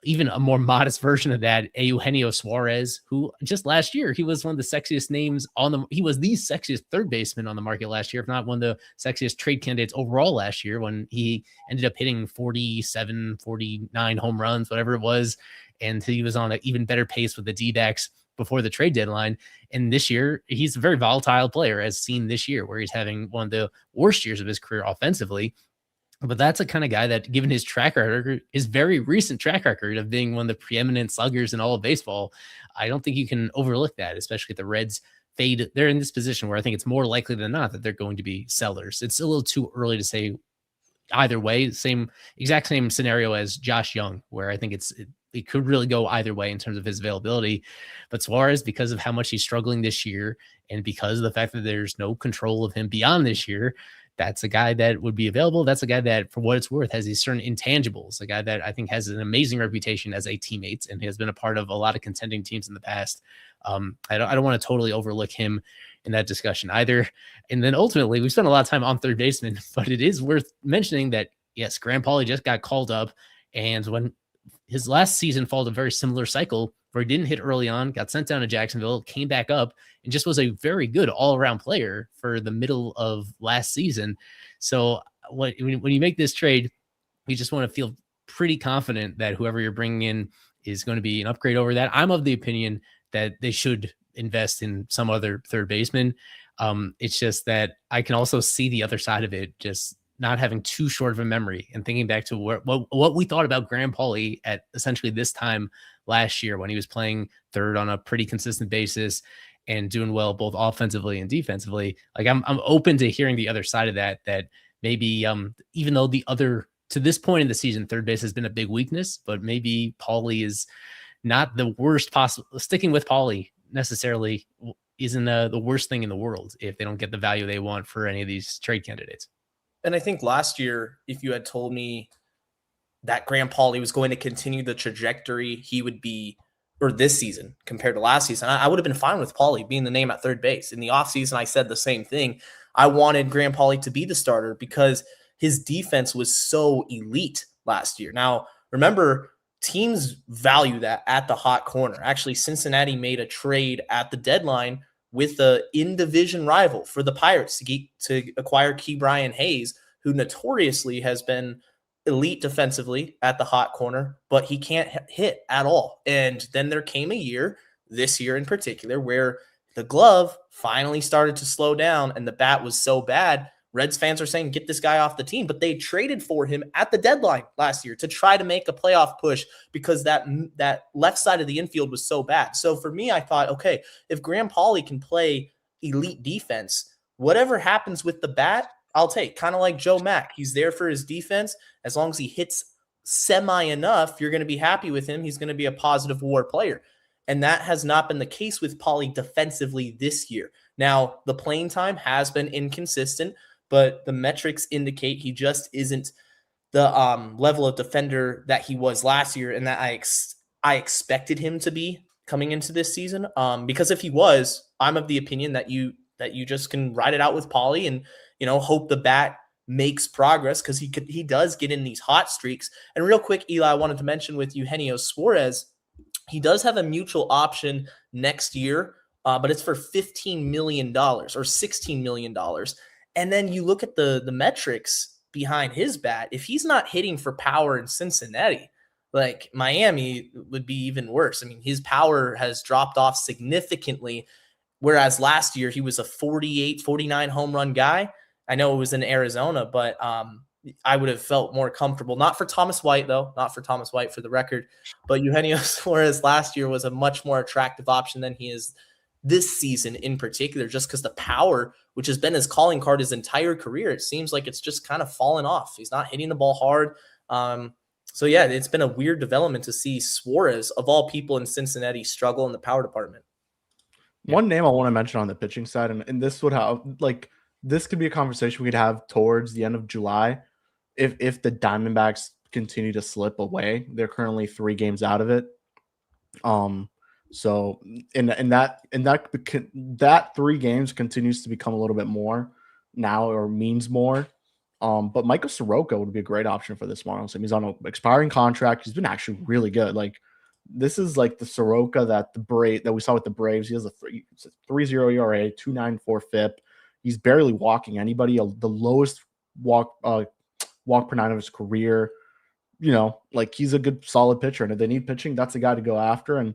even a more modest version of that, Eugenio Suarez, who just last year, he was one of the sexiest names he was the sexiest third baseman on the market last year, if not one of the sexiest trade candidates overall last year, when he ended up hitting 47, 49 home runs, whatever it was. And he was on an even better pace with the D-backs before the trade deadline. And this year, he's a very volatile player, as seen this year, where he's having one of the worst years of his career offensively. But that's a kind of guy that, given his track record, his very recent track record of being one of the preeminent sluggers in all of baseball, I don't think you can overlook that, especially if the Reds fade. They're in this position where I think it's more likely than not that they're going to be sellers. It's a little too early to say either way. Exact same scenario as Josh Young, where I think it could really go either way in terms of his availability. But Suarez, because of how much he's struggling this year, and because of the fact that there's no control of him beyond this year, that's a guy that would be available. That's a guy that, for what it's worth, has these certain intangibles, a guy that I think has an amazing reputation as a teammate and has been a part of a lot of contending teams in the past. I don't want to totally overlook him in that discussion either. And then ultimately, we spent a lot of time on third baseman, but it is worth mentioning that, yes, Graham Pauley just got called up. And when his last season followed a very similar cycle where he didn't hit early on, got sent down to Jacksonville, came back up, and just was a very good all-around player for the middle of last season. So when you make this trade, you just want to feel pretty confident that whoever you're bringing in is going to be an upgrade over that. I'm of the opinion that they should invest in some other third baseman. It's just that I can also see the other side of it, just not having too short of a memory and thinking back to what we thought about Graham Pauley at essentially this time last year, when he was playing third on a pretty consistent basis and doing well both offensively and defensively. Like, I'm open to hearing the other side of that maybe even though to this point in the season, third base has been a big weakness, but maybe Pauley is not the worst possible. Sticking with Pauley necessarily isn't the worst thing in the world if they don't get the value they want for any of these trade candidates. And I think last year, if you had told me that Graham Pauley was going to continue the trajectory he would be, or this season compared to last season, I would have been fine with Pauley being the name at third base. In the offseason, I said the same thing. I wanted Graham Pauley to be the starter because his defense was so elite last year. Now, remember, teams value that at the hot corner. Actually, Cincinnati made a trade at the deadline with the in-division rival for the Pirates to acquire Ke'Bryan Hayes, who notoriously has been elite defensively at the hot corner, but he can't hit at all. And then there came a year, this year in particular, where the glove finally started to slow down and the bat was so bad, Reds fans are saying, get this guy off the team. But they traded for him at the deadline last year to try to make a playoff push because that left side of the infield was so bad. So for me, I thought, okay, if Graham Pauley can play elite defense, whatever happens with the bat, I'll take. Kind of like Joe Mack. He's there for his defense. As long as he hits semi enough, you're going to be happy with him. He's going to be a positive WAR player. And that has not been the case with Pauley defensively this year. Now, the playing time has been inconsistent, but the metrics indicate he just isn't the level of defender that he was last year and that I expected him to be coming into this season. Because if he was, I'm of the opinion that you just can ride it out with Paulie and, hope the bat makes progress, because he does get in these hot streaks. And real quick, Eli, I wanted to mention with Eugenio Suarez, he does have a mutual option next year, but it's for $15 million or $16 million. And then you look at the metrics behind his bat. If he's not hitting for power in Cincinnati, like Miami would be even worse. I mean, his power has dropped off significantly, whereas last year he was a 48, 49 home run guy. I know it was in Arizona, but I would have felt more comfortable. Not for Thomas White, though. Not for Thomas White, for the record. But Eugenio Suarez last year was a much more attractive option than he is this season in particular, just because the power, which has been his calling card his entire career, it seems like it's just kind of fallen off. He's not hitting the ball hard. So, yeah, it's been a weird development to see Suarez, of all people in Cincinnati, struggle in the power department. One name I want to mention on the pitching side, and this would have, this could be a conversation we could have towards the end of July if the Diamondbacks continue to slip away. They're currently 3 games out of it. So that 3 games continues to become a little bit more now, or means more. But Michael Soroka would be a great option for this Marlins team. He's on an expiring contract. He's been actually really good. This is like the Soroka that we saw with the Braves. He has a 3.0 ERA, 2.94 FIP. He's barely walking anybody. The lowest walk per 9 of his career. He's a good, solid pitcher. And if they need pitching, that's the guy to go after. And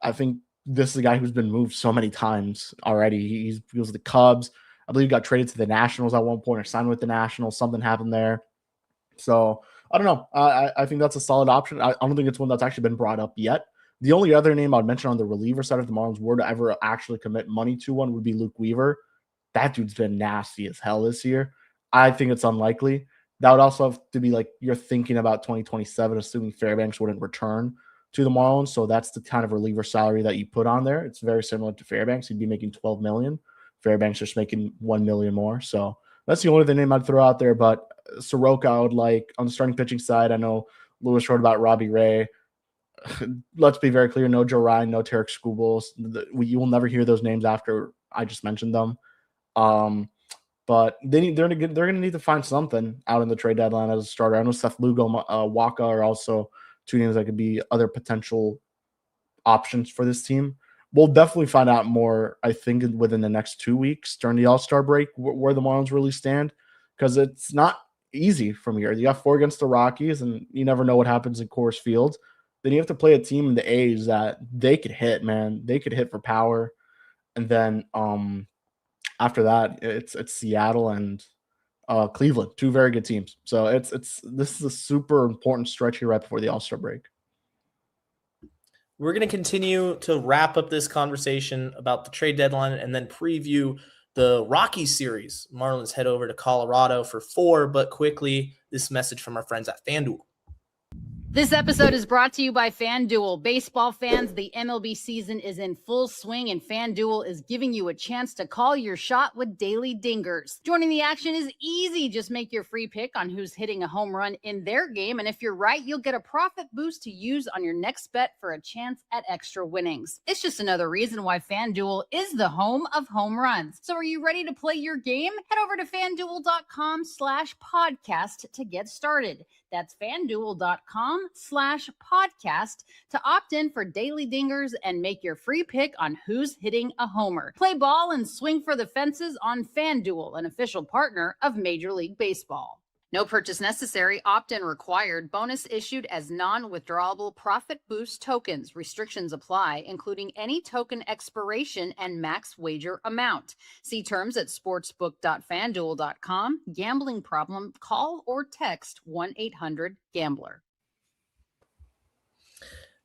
I think this is a guy who's been moved so many times already. He was the Cubs. I believe he got traded to the Nationals at one point, or signed with the Nationals. Something happened there. So I don't know. I think that's a solid option. I don't think it's one that's actually been brought up yet. The only other name I'd mention on the reliever side of the Marlins were to ever actually commit money to one would be Luke Weaver. That dude's been nasty as hell this year. I think it's unlikely. That would also have to be you're thinking about 2027, assuming Fairbanks wouldn't return to the Marlins. So that's the kind of reliever salary that you put on there. It's very similar to Fairbanks. He'd be making $12 million. Fairbanks just making $1 million more. So that's the only other name I'd throw out there. But Soroka, I would like on the starting pitching side. I know Lewis wrote about Robbie Ray. Let's be very clear: no Joe Ryan, no Tarek Skubal. You will never hear those names after I just mentioned them. But they're going to need to find something out in the trade deadline as a starter. I know Seth Lugo, Waka are also 2 names that could be other potential options for this team. We'll definitely find out more, I think, within the next 2 weeks during the All-Star break where the Marlins really stand, because it's not easy from here. You got 4 against the Rockies, and you never know what happens in Coors Field. Then you have to play a team in the A's that they could hit, man. They could hit for power. And then after that, it's Seattle and Cleveland, 2 very good teams. So this is a super important stretch here right before the All-Star break. We're going to continue to wrap up this conversation about the trade deadline and then preview the Rockies series. Marlins head over to Colorado for 4, but quickly, this message from our friends at FanDuel. This episode is brought to you by FanDuel. Baseball fans, the MLB season is in full swing, and FanDuel is giving you a chance to call your shot with daily dingers. Joining the action is easy. Just make your free pick on who's hitting a home run in their game, and if you're right, you'll get a profit boost to use on your next bet for a chance at extra winnings. It's just another reason why FanDuel is the home of home runs. So are you ready to play your game? Head over to FanDuel.com/podcast to get started. That's FanDuel.com/podcast to opt in for daily dingers and make your free pick on who's hitting a homer. Play ball and swing for the fences on FanDuel, an official partner of Major League Baseball. No purchase necessary. Opt-in required. Bonus issued as non-withdrawable profit boost tokens. Restrictions apply, including any token expiration and max wager amount. See terms at sportsbook.fanduel.com. Gambling problem? Call or text 1-800-GAMBLER.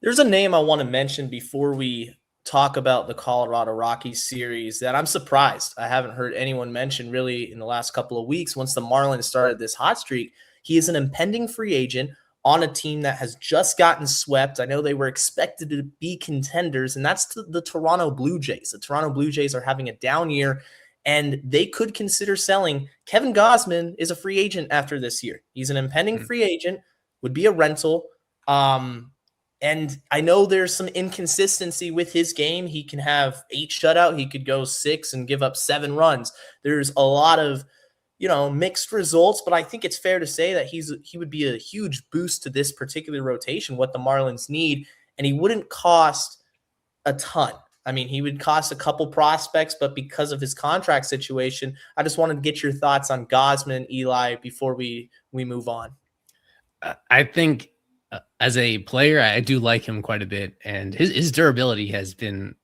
There's a name I want to mention before we talk about the Colorado Rockies series that I'm surprised I haven't heard anyone mention really in the last couple of weeks. Once the Marlins started this hot streak, he is an impending free agent on a team that has just gotten swept. I know they were expected to be contenders, and that's the Toronto Blue Jays. The Toronto Blue Jays are having a down year, and they could consider selling. Kevin Gausman is a free agent after this year. He's an impending free agent, would be a rental. And I know there's some inconsistency with his game. He can have 8 shutout. He could go 6 and give up 7 runs. There's a lot of, mixed results, but I think it's fair to say that he would be a huge boost to this particular rotation, what the Marlins need, and he wouldn't cost a ton. I mean, he would cost a couple prospects, but because of his contract situation, I just wanted to get your thoughts on Gausman, Eli, before we move on. I think as a player, I do like him quite a bit, and his durability has been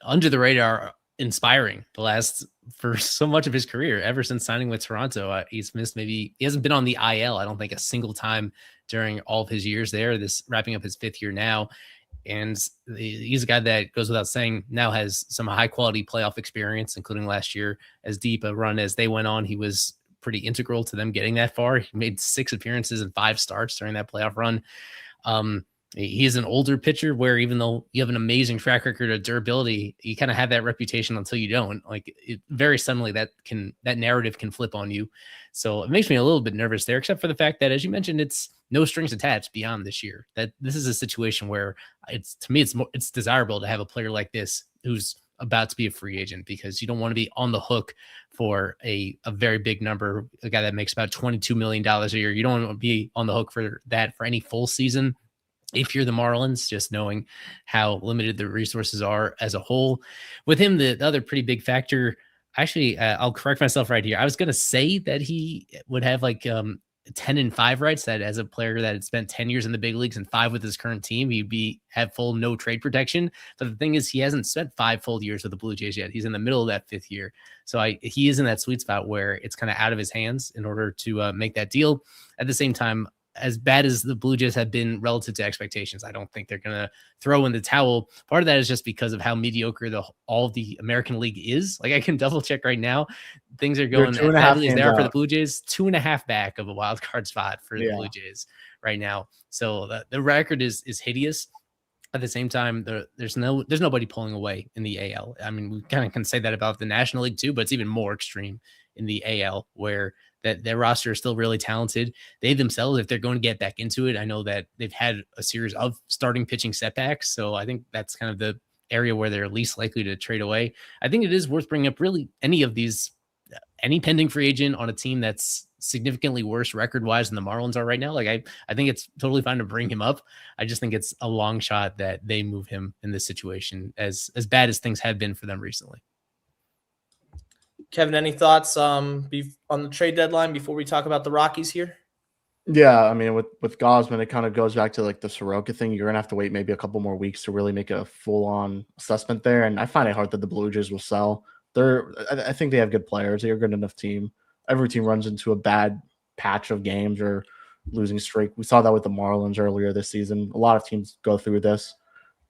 under the radar, inspiring for so much of his career. Ever since signing with Toronto, he's missed he hasn't been on the IL, I don't think, a single time during all of his years there. This wrapping up his 5th year now. And he's a guy that goes without saying now has some high quality playoff experience, including last year. As deep a run as they went on, he was pretty integral to them getting that far. He made 6 appearances and 5 starts during that playoff run. He's an older pitcher where even though you have an amazing track record of durability, you kind of have that reputation until you don't. Very suddenly that narrative can flip on you. So it makes me a little bit nervous there, except for the fact that, as you mentioned, it's no strings attached beyond this year. That this is a situation where it's desirable to have a player like this who's about to be a free agent, because you don't want to be on the hook for a very big number, a guy that makes about $22 million a year. You don't want to be on the hook for that for any full season. If you're the Marlins, just knowing how limited the resources are as a whole. With him, the other pretty big factor, actually, I'll correct myself right here. I was going to say that he would have 10 and 5 rights, that as a player that had spent 10 years in the big leagues and 5 with his current team, he'd have full no trade protection. But the thing is, he hasn't spent 5 full years with the Blue Jays yet. He's in the middle of that 5th year. So he is in that sweet spot where it's kind of out of his hands in order to make that deal. At the same time, as bad as the Blue Jays have been relative to expectations, I don't think they're going to throw in the towel. Part of that is just because of how mediocre all of the American League is. I can double check right now. Things are going as badly as they are for the Blue Jays. 2.5 back of a wild card spot for the Blue Jays right now. So the record is hideous. At the same time, there's nobody pulling away in the AL. I mean, we kind of can say that about the National League too, but it's even more extreme in the AL, where that their roster is still really talented. They themselves, if they're going to get back into it, I know that they've had a series of starting pitching setbacks. So I think that's kind of the area where they're least likely to trade away. I think it is worth bringing up really any pending free agent on a team that's significantly worse record-wise than the Marlins are right now. I think it's totally fine to bring him up. I just think it's a long shot that they move him in this situation, as bad as things have been for them recently. Kevin, any thoughts on the trade deadline before we talk about the Rockies here? Yeah, I mean, with Gausman, it kind of goes back to the Soroka thing. You're gonna have to wait maybe a couple more weeks to really make a full-on assessment there. And I find it hard that the Blue Jays will sell. I think they have good players. They're a good enough team. Every team runs into a bad patch of games or losing streak. We saw that with the Marlins earlier this season. A lot of teams go through this.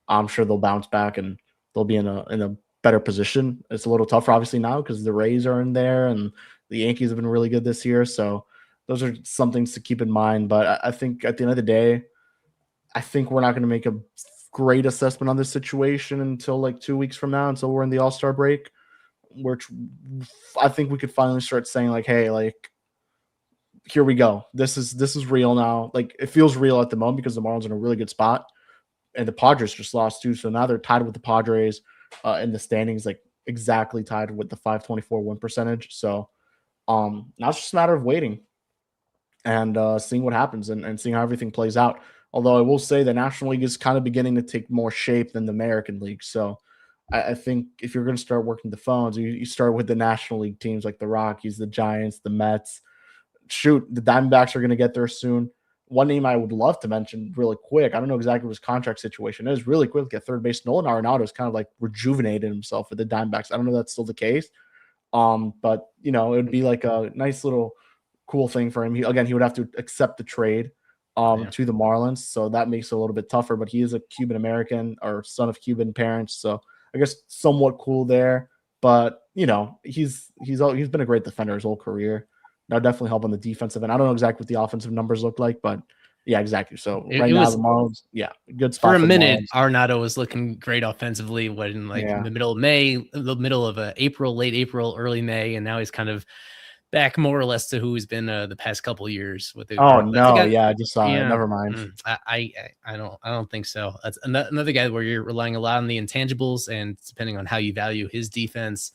I'm sure they'll bounce back and they'll be in a better position. It's a little tougher obviously now because the Rays are in there and the Yankees have been really good this year. So those are some things to keep in mind. But I think at the end of the day, I think we're not going to make a great assessment on this situation until 2 weeks from now, until we're in the All-Star break, which I think we could finally start saying hey, here we go. This is real now. It feels real at the moment because the Marlins are in a really good spot and the Padres just lost too. So now they're tied with the Padres in the standings, exactly tied with the 524 win percentage. So now it's just a matter of waiting and seeing what happens and seeing how everything plays out. Although I will say the National League is kind of beginning to take more shape than the American League. So I think if you're going to start working the phones, you start with the National League teams like the Rockies, the Giants, the Mets. Shoot, the Diamondbacks are going to get there soon. One name I would love to mention really quick, I don't know exactly what his contract situation is, really quick at third base. Nolan Arenado is kind of rejuvenated himself with the Diamondbacks. I don't know if that's still the case. But, it would be a nice little cool thing for him. He would have to accept the trade to the Marlins. So that makes it a little bit tougher, but he is a Cuban American or son of Cuban parents. So I guess somewhat cool there. But, he's been a great defender his whole career. That'll definitely help on the defensive end. I don't know exactly what the offensive numbers look like, but yeah, exactly. So right now the Marlins, good spot. For a minute, Arenado was looking great offensively in the middle of May, the middle of April, late April, early May, and now he's kind of back more or less to who he's been the past couple of years with the. Oh the no, guy, yeah, I just saw it. yeah, Never mind. I don't think so. That's another guy where you're relying a lot on the intangibles, and depending on how you value his defense,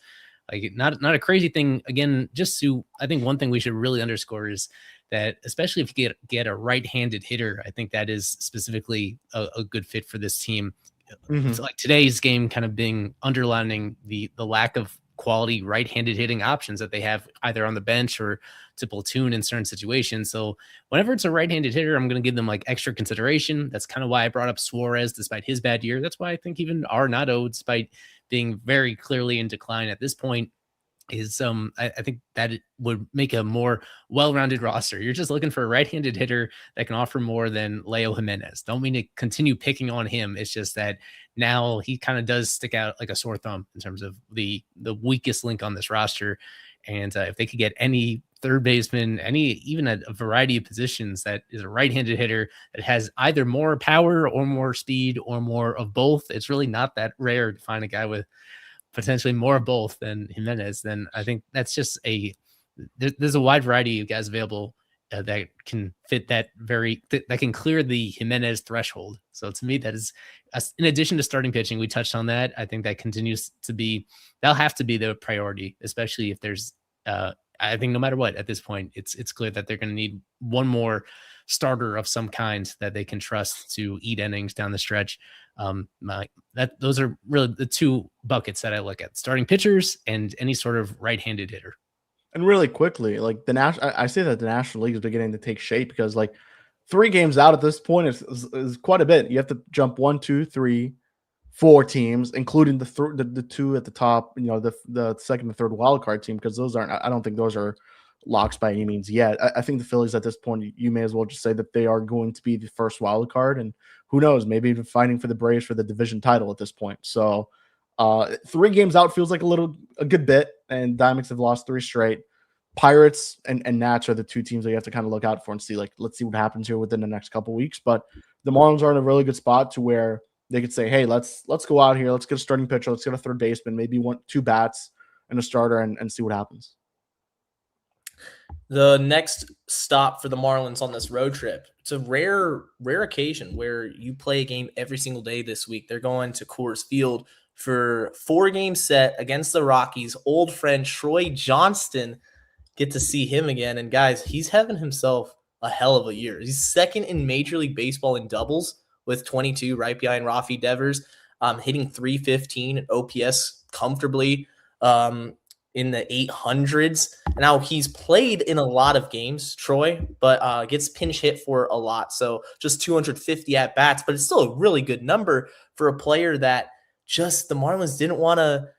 like not a crazy thing. Again, I think one thing we should really underscore is that, especially if you get a right-handed hitter, I think that is specifically a good fit for this team. Mhm. So like today's game kind of being underlining the lack of quality right-handed hitting options that they have either on the bench or to platoon in certain situations. So whenever it's a right-handed hitter, I'm going to give them like extra consideration. That's kind of why I brought up Suarez despite his bad year. That's why I think even Arenado, despite being very clearly in decline at this point, is I think that it would make a more well-rounded roster. You're just looking for a right-handed hitter that can offer more than Leo Jimenez. Don't mean to continue picking on him. It's just that now he kind of does stick out like a sore thumb in terms of the weakest link on this roster. And if they could get any third baseman, even a variety of positions that is a right-handed hitter that has either more power or more speed or more of both, it's really not that rare to find a guy with potentially more of both than Jimenez, then I think that's just there's a wide variety of guys available that can fit that can clear the Jimenez threshold. So to me, that is, in addition to starting pitching, we touched on that. I think that continues to be, that'll have to be the priority, especially if there's, I think no matter what, at this point, it's clear that they're going to need one more starter of some kind that they can trust to eat innings down the stretch. Those are really the two buckets that I look at: starting pitchers and any sort of right-handed hitter. And really quickly, like I say that the National League is beginning to take shape because like 3 games out at this point is quite a bit. You have to jump 1, 2, 3, 4 teams, including the 2 at the top. You know, the second and third wild card team, because those aren't. I don't think those are locks by any means yet. I think the Phillies at this point, you may as well just say that they are going to be the first wild card, and who knows, maybe even fighting for the Braves for the division title at this point. So 3 games out feels like a good bit, and Diamondbacks have lost 3 straight. Pirates and Nats are the 2 teams that you have to kind of look out for and see, like, let's see what happens here within the next couple weeks. But the Marlins are in a really good spot to where they could say, hey, let's go out here, let's get a starting pitcher, let's get a third baseman, maybe 2 bats and a starter, and see what happens. The next stop for the Marlins on this road trip, it's a rare occasion where you play a game every single day this week. They're going to Coors Field for 4-game set against the Rockies. Old friend Troy Johnston, get to see him again. And guys, he's having himself a hell of a year. He's second in Major League Baseball in doubles with 22, right behind Rafi Devers, hitting .315 and OPS comfortably in the 800s. Now, he's played in a lot of games, Troy, but gets pinch hit for a lot. So just 250 at-bats, but it's still a really good number for a player that just the Marlins didn't want to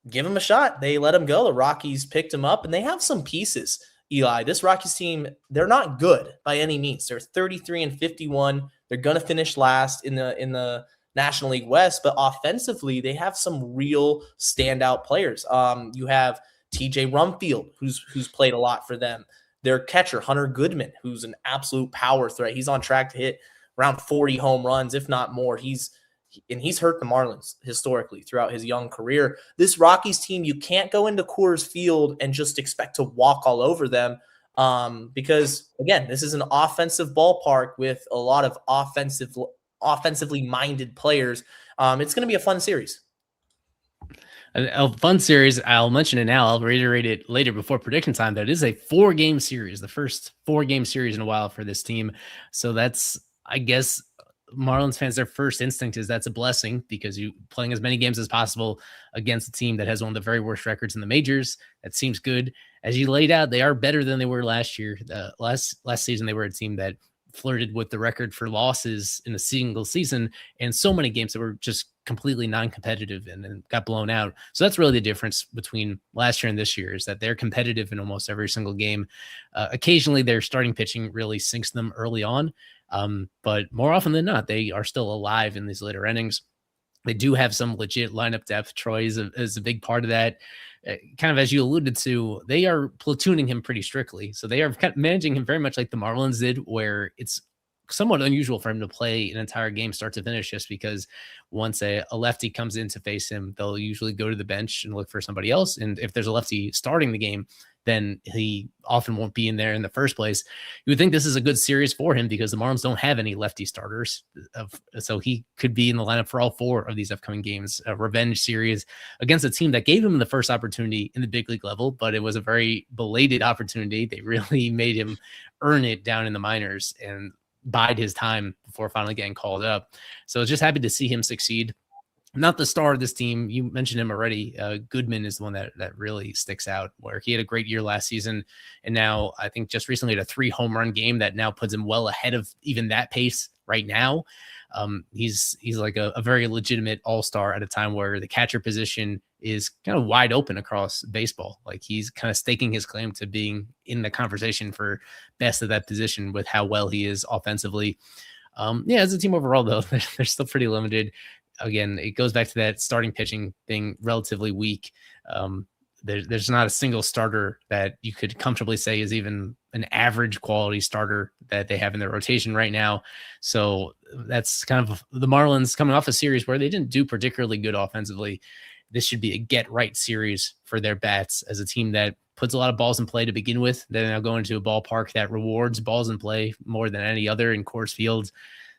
give him a shot. They let him go. The Rockies picked him up, and they have some pieces, Eli. This Rockies team, they're not good by any means. They're 33-51. They're going to finish last in the National League West, but offensively, they have some real standout players. You have TJ Rumfield, who's played a lot for them. Their catcher, Hunter Goodman, who's an absolute power threat. He's on track to hit around 40 home runs, if not more. He's hurt the Marlins historically throughout his young career. This Rockies team, you can't go into Coors Field and just expect to walk all over them because, again, this is an offensive ballpark with a lot of offensively minded players. It's going to be a fun series. A fun series. I'll mention it now. I'll reiterate it later before prediction time. That it is a 4-game series, the first 4-game series in a while for this team. So that's, I guess, Marlins fans, their first instinct is that's a blessing because you playing as many games as possible against a team that has one of the very worst records in the majors. That seems good. As you laid out, they are better than they were last year. Last season, they were a team that flirted with the record for losses in a single season, and so many games that were just completely non-competitive and got blown out. So that's really the difference between last year and this year, is that they're competitive in almost every single game. Occasionally their starting pitching really sinks them early on. But more often than not, they are still alive in these later innings. They do have some legit lineup depth. Troy is a big part of that. Kind of as you alluded to, they are platooning him pretty strictly. So they are kind of managing him very much like the Marlins did, where it's somewhat unusual for him to play an entire game start to finish, just because once a lefty comes in to face him, they'll usually go to the bench and look for somebody else. And if there's a lefty starting the game, then he often won't be in there in the first place. You would think this is a good series for him because the Marlins don't have any lefty starters. So he could be in the lineup for all 4 of these upcoming games, a revenge series against a team that gave him the first opportunity in the big league level, but it was a very belated opportunity. They really made him earn it down in the minors and bide his time before finally getting called up. So just happy to see him succeed. Not the star of this team. You mentioned him already. Goodman is the one that really sticks out, where he had a great year last season. And now I think just recently had a 3 home run game that now puts him well ahead of even that pace right now. He's like a very legitimate all-star at a time where the catcher position is kind of wide open across baseball. Like he's kind of staking his claim to being in the conversation for best of that position with how well he is offensively. As a team overall, though, they're still pretty limited. Again, it goes back to that starting pitching being relatively weak. There's not a single starter that you could comfortably say is even an average quality starter that they have in their rotation right now. So that's kind of the Marlins coming off a series where they didn't do particularly good offensively. This should be a get right series for their bats as a team that puts a lot of balls in play to begin with. They're now going to a ballpark that rewards balls in play more than any other in Coors Field.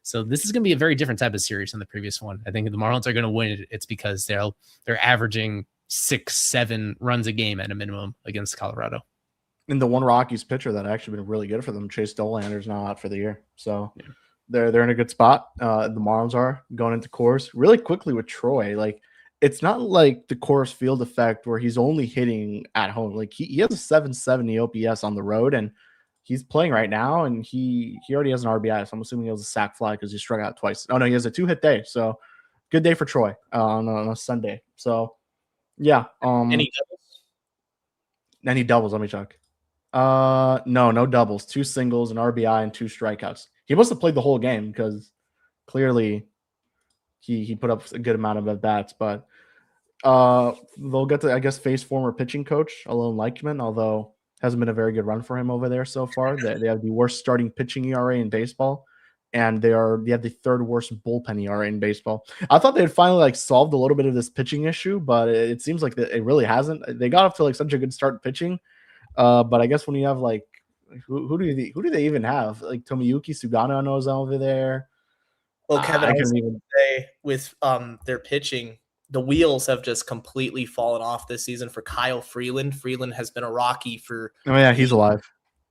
So this is going to be a very different type of series than the previous one. I think if the Marlins are going to win it, it's because they're averaging 6-7 runs a game at a minimum against Colorado. And the one Rockies pitcher that actually been really good for them, Chase Dolander's now out for the year. So they're in a good spot. The Marlins are going into Coors really quickly with Troy. Like it's not like the Coors Field effect where he's only hitting at home. Like he has a 770 OPS on the road, and he's playing right now, and he already has an RBI, so I'm assuming he has a sac fly because he struck out twice. Oh, no, he has a 2-hit day, so good day for Troy on a Sunday. So, yeah. Any doubles? Let me check. No doubles. 2 singles, an RBI, and 2 strikeouts. He must have played the whole game because clearly he put up a good amount of at-bats, but they'll get to, I guess, face former pitching coach, Alon Leichman, although hasn't been a very good run for him over there so far. They have the worst starting pitching ERA in baseball, and they have the 3rd worst bullpen ERA in baseball. I thought they had finally solved a little bit of this pitching issue, but it seems like that it really hasn't. They got off to such a good start pitching, but I guess when you have who do they even have? Like Tomoyuki Sugano knows over there. Well, Kevin, I was going to say with their pitching, the wheels have just completely fallen off this season for Kyle Freeland. Freeland has been a Rocky for. Oh yeah, he's alive.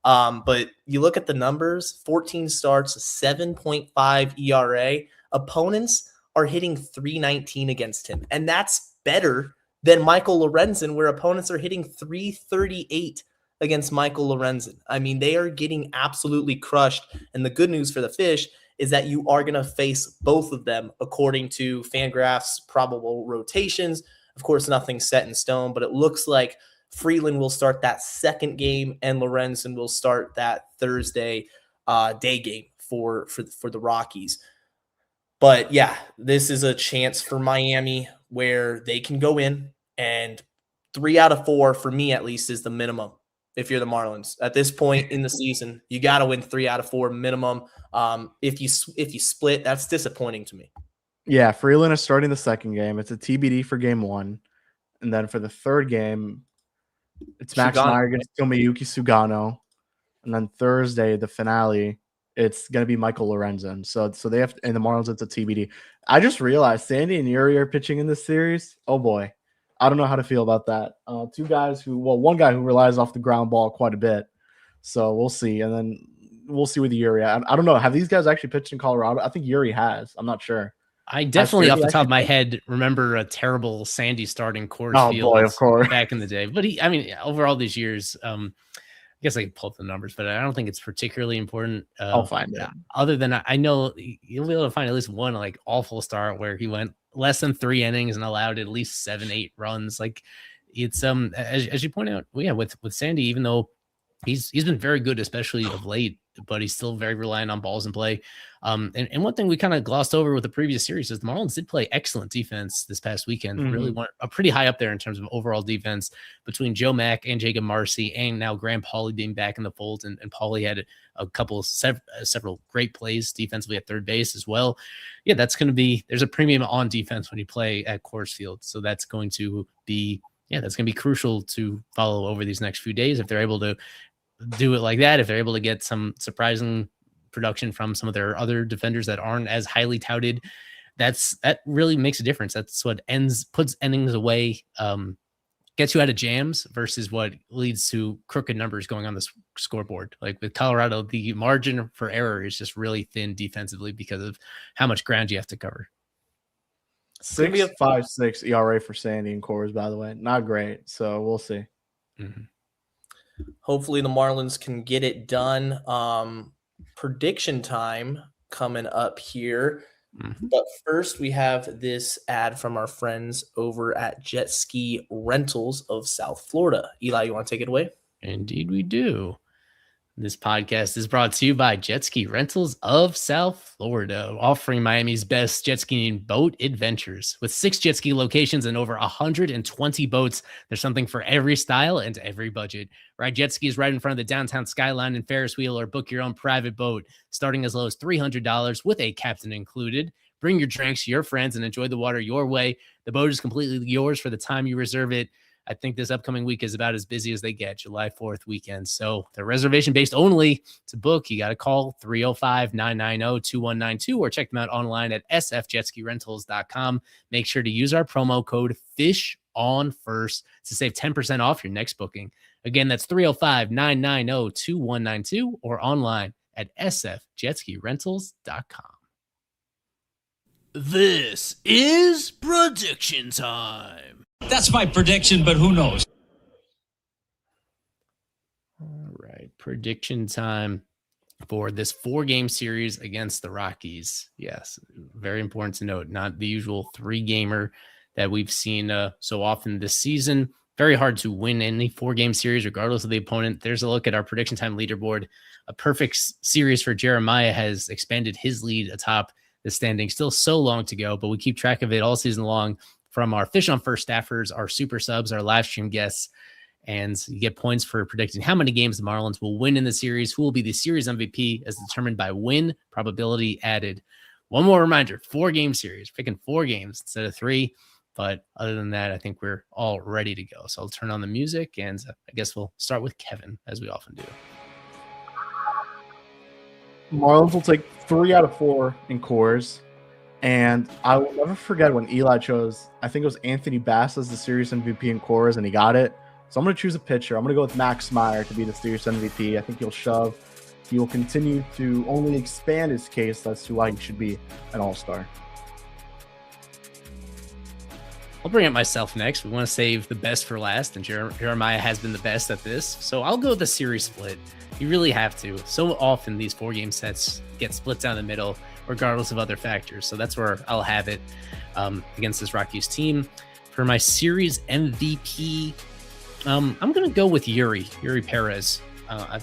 But you look at the numbers: 14 starts, 7.5 ERA. Opponents are hitting 319 against him, and that's better than Michael Lorenzen, where opponents are hitting 338 against Michael Lorenzen. I mean, they are getting absolutely crushed. And the good news for the Fish is that you are going to face both of them according to Fangraph's probable rotations. Of course, nothing's set in stone, but it looks like Freeland will start that second game and Lorenzen will start that Thursday day game for the Rockies. But yeah, this is a chance for Miami where they can go in, and 3 out of 4, for me at least, is the minimum. If you're the Marlins at this point in the season, you got to win 3 out of 4 minimum. If you split, that's disappointing to me. Yeah, Freeland is starting the second game. It's a TBD for game 1, and then for the third game, it's Max Meyer against Tomoyuki Sugano, and then Thursday, the finale, it's going to be Michael Lorenzen. So they have, and the Marlins, it's a TBD. I just realized Sandy and Yuri are pitching in this series. Oh boy. I don't know how to feel about that. 2 guys one guy who relies off the ground ball quite a bit. So we'll see. And then we'll see with Yuri. I don't know. Have these guys actually pitched in Colorado? I think Yuri has. I'm not sure. I definitely, off the top of my head, remember a terrible Sandy starting Coors Field boy, of course. back in the day. But over all these years, I guess I can pull up the numbers, but I don't think it's particularly important. I'll find it. Other than I know you'll be able to find at least one awful start where he went less than 3 innings and allowed at least 7-8 runs. Like it's as you point out, with Sandy, even though he's been very good, especially of late, but he's still very reliant on balls in play. And one thing we kind of glossed over with the previous series is the Marlins did play excellent defense this past weekend. Mm-hmm. Really went pretty high up there in terms of overall defense between Joe Mack and Jacob Marcy, and now Graham Pauley being back in the fold. And Pauley had a couple several great plays defensively at third base as well. Yeah, that's going to be, there's a premium on defense when you play at Coors Field. So that's going to be yeah, that's going to be crucial to follow over these next few days. If they're able to do it like that, if they're able to get some surprising production from some of their other defenders that aren't as highly touted, that really makes a difference. That's what puts innings away, gets you out of jams versus what leads to crooked numbers going on the scoreboard. Like with Colorado, the margin for error is just really thin defensively because of how much ground you have to cover. 6.56 ERA for Sandy and Coors, by the way. Not great. So we'll see. Mm-hmm. Hopefully the Marlins can get it done. Prediction time coming up here. Mm-hmm. But first, we have this ad from our friends over at Jet Ski Rentals of South Florida. Eli, you want to take it away? Indeed, we do. This podcast is brought to you by Jet Ski Rentals of South Florida, offering Miami's best jet skiing boat adventures. With 6 jet ski locations and over 120 boats, there's something for every style and every budget. Ride jet skis right in front of the downtown skyline and Ferris wheel, or book your own private boat, starting as low as $300 with a captain included. Bring your drinks, your friends, and enjoy the water your way. The boat is completely yours for the time you reserve it. I think this upcoming week is about as busy as they get, July 4th weekend. So they're reservation-based only. To book, you got to call 305-990-2192 or check them out online at sfjetskirentals.com. Make sure to use our promo code FISHONFIRST to save 10% off your next booking. Again, that's 305-990-2192 or online at sfjetskirentals.com. This is prediction time. That's my prediction, but who knows? All right, prediction time for this 4-game series against the Rockies. Yes, very important to note, not the usual 3-gamer that we've seen so often this season. Very hard to win any 4-game series, regardless of the opponent. There's a look at our prediction time leaderboard. A perfect series for Jeremiah has expanded his lead atop the standing. Still so long to go, but we keep track of it all season long from our Fish on First staffers, our super subs, our live stream guests, and you get points for predicting how many games the Marlins will win in the series, who will be the series MVP as determined by win probability added. One more reminder, 4-game series, picking 4 games instead of 3. But other than that, I think we're all ready to go. So I'll turn on the music, and I guess we'll start with Kevin, as we often do. Marlins will take 3 out of 4 in Coors. And I will never forget when Eli chose, I think it was Anthony Bass as the series MVP in Coors, and he got it. So I'm going to choose a pitcher. I'm going to go with Max Meyer to be the series MVP. I think he'll shove. He will continue to only expand his case as to why he should be an all-star. I'll bring it myself next. We want to save the best for last, and Jeremiah has been the best at this. So I'll go with the series split. You really have to. So often these 4-game sets get split down the middle, regardless of other factors. So that's where I'll have it against this Rockies team. For my series MVP, I'm going to go with Yuri Perez. I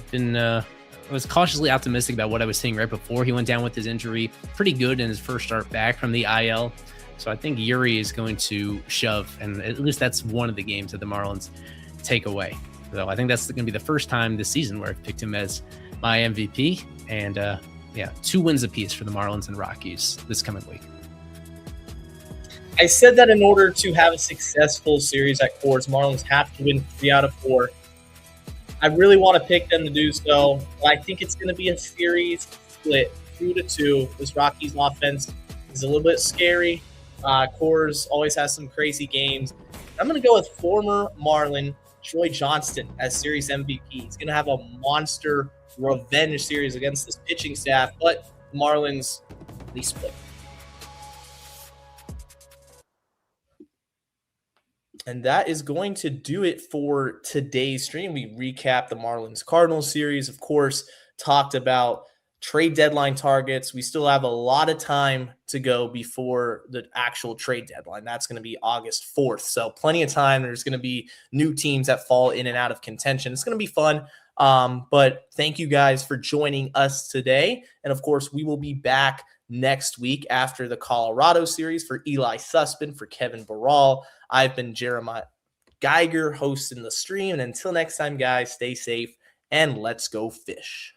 was cautiously optimistic about what I was seeing right before he went down with his injury. Pretty good in his first start back from the IL. So I think Yuri is going to shove, and at least that's one of the games that the Marlins take away. So I think that's going to be the first time this season where I've picked him as my MVP. And 2 wins apiece for the Marlins and Rockies this coming week. I said that in order to have a successful series at Coors, Marlins have to win 3 out of 4. I really want to pick them to do so. I think it's going to be a series split 2-2. This Rockies offense is a little bit scary. Coors always has some crazy games. I'm going to go with former Marlin Troy Johnston as series MVP. He's going to have a monster revenge series against this pitching staff, but the Marlins, they split. And that is going to do it for today's stream. We recapped the Marlins-Cardinals series, of course, talked about trade deadline targets. We still have a lot of time to go before the actual trade deadline. That's going to be August 4th. So plenty of time. There's going to be new teams that fall in and out of contention. It's going to be fun. But thank you guys for joining us today. And of course, we will be back next week after the Colorado series. For Eli Sussman, for Kevin Barral, I've been Jeremiah Geiger hosting the stream. And until next time, guys, stay safe and let's go fish.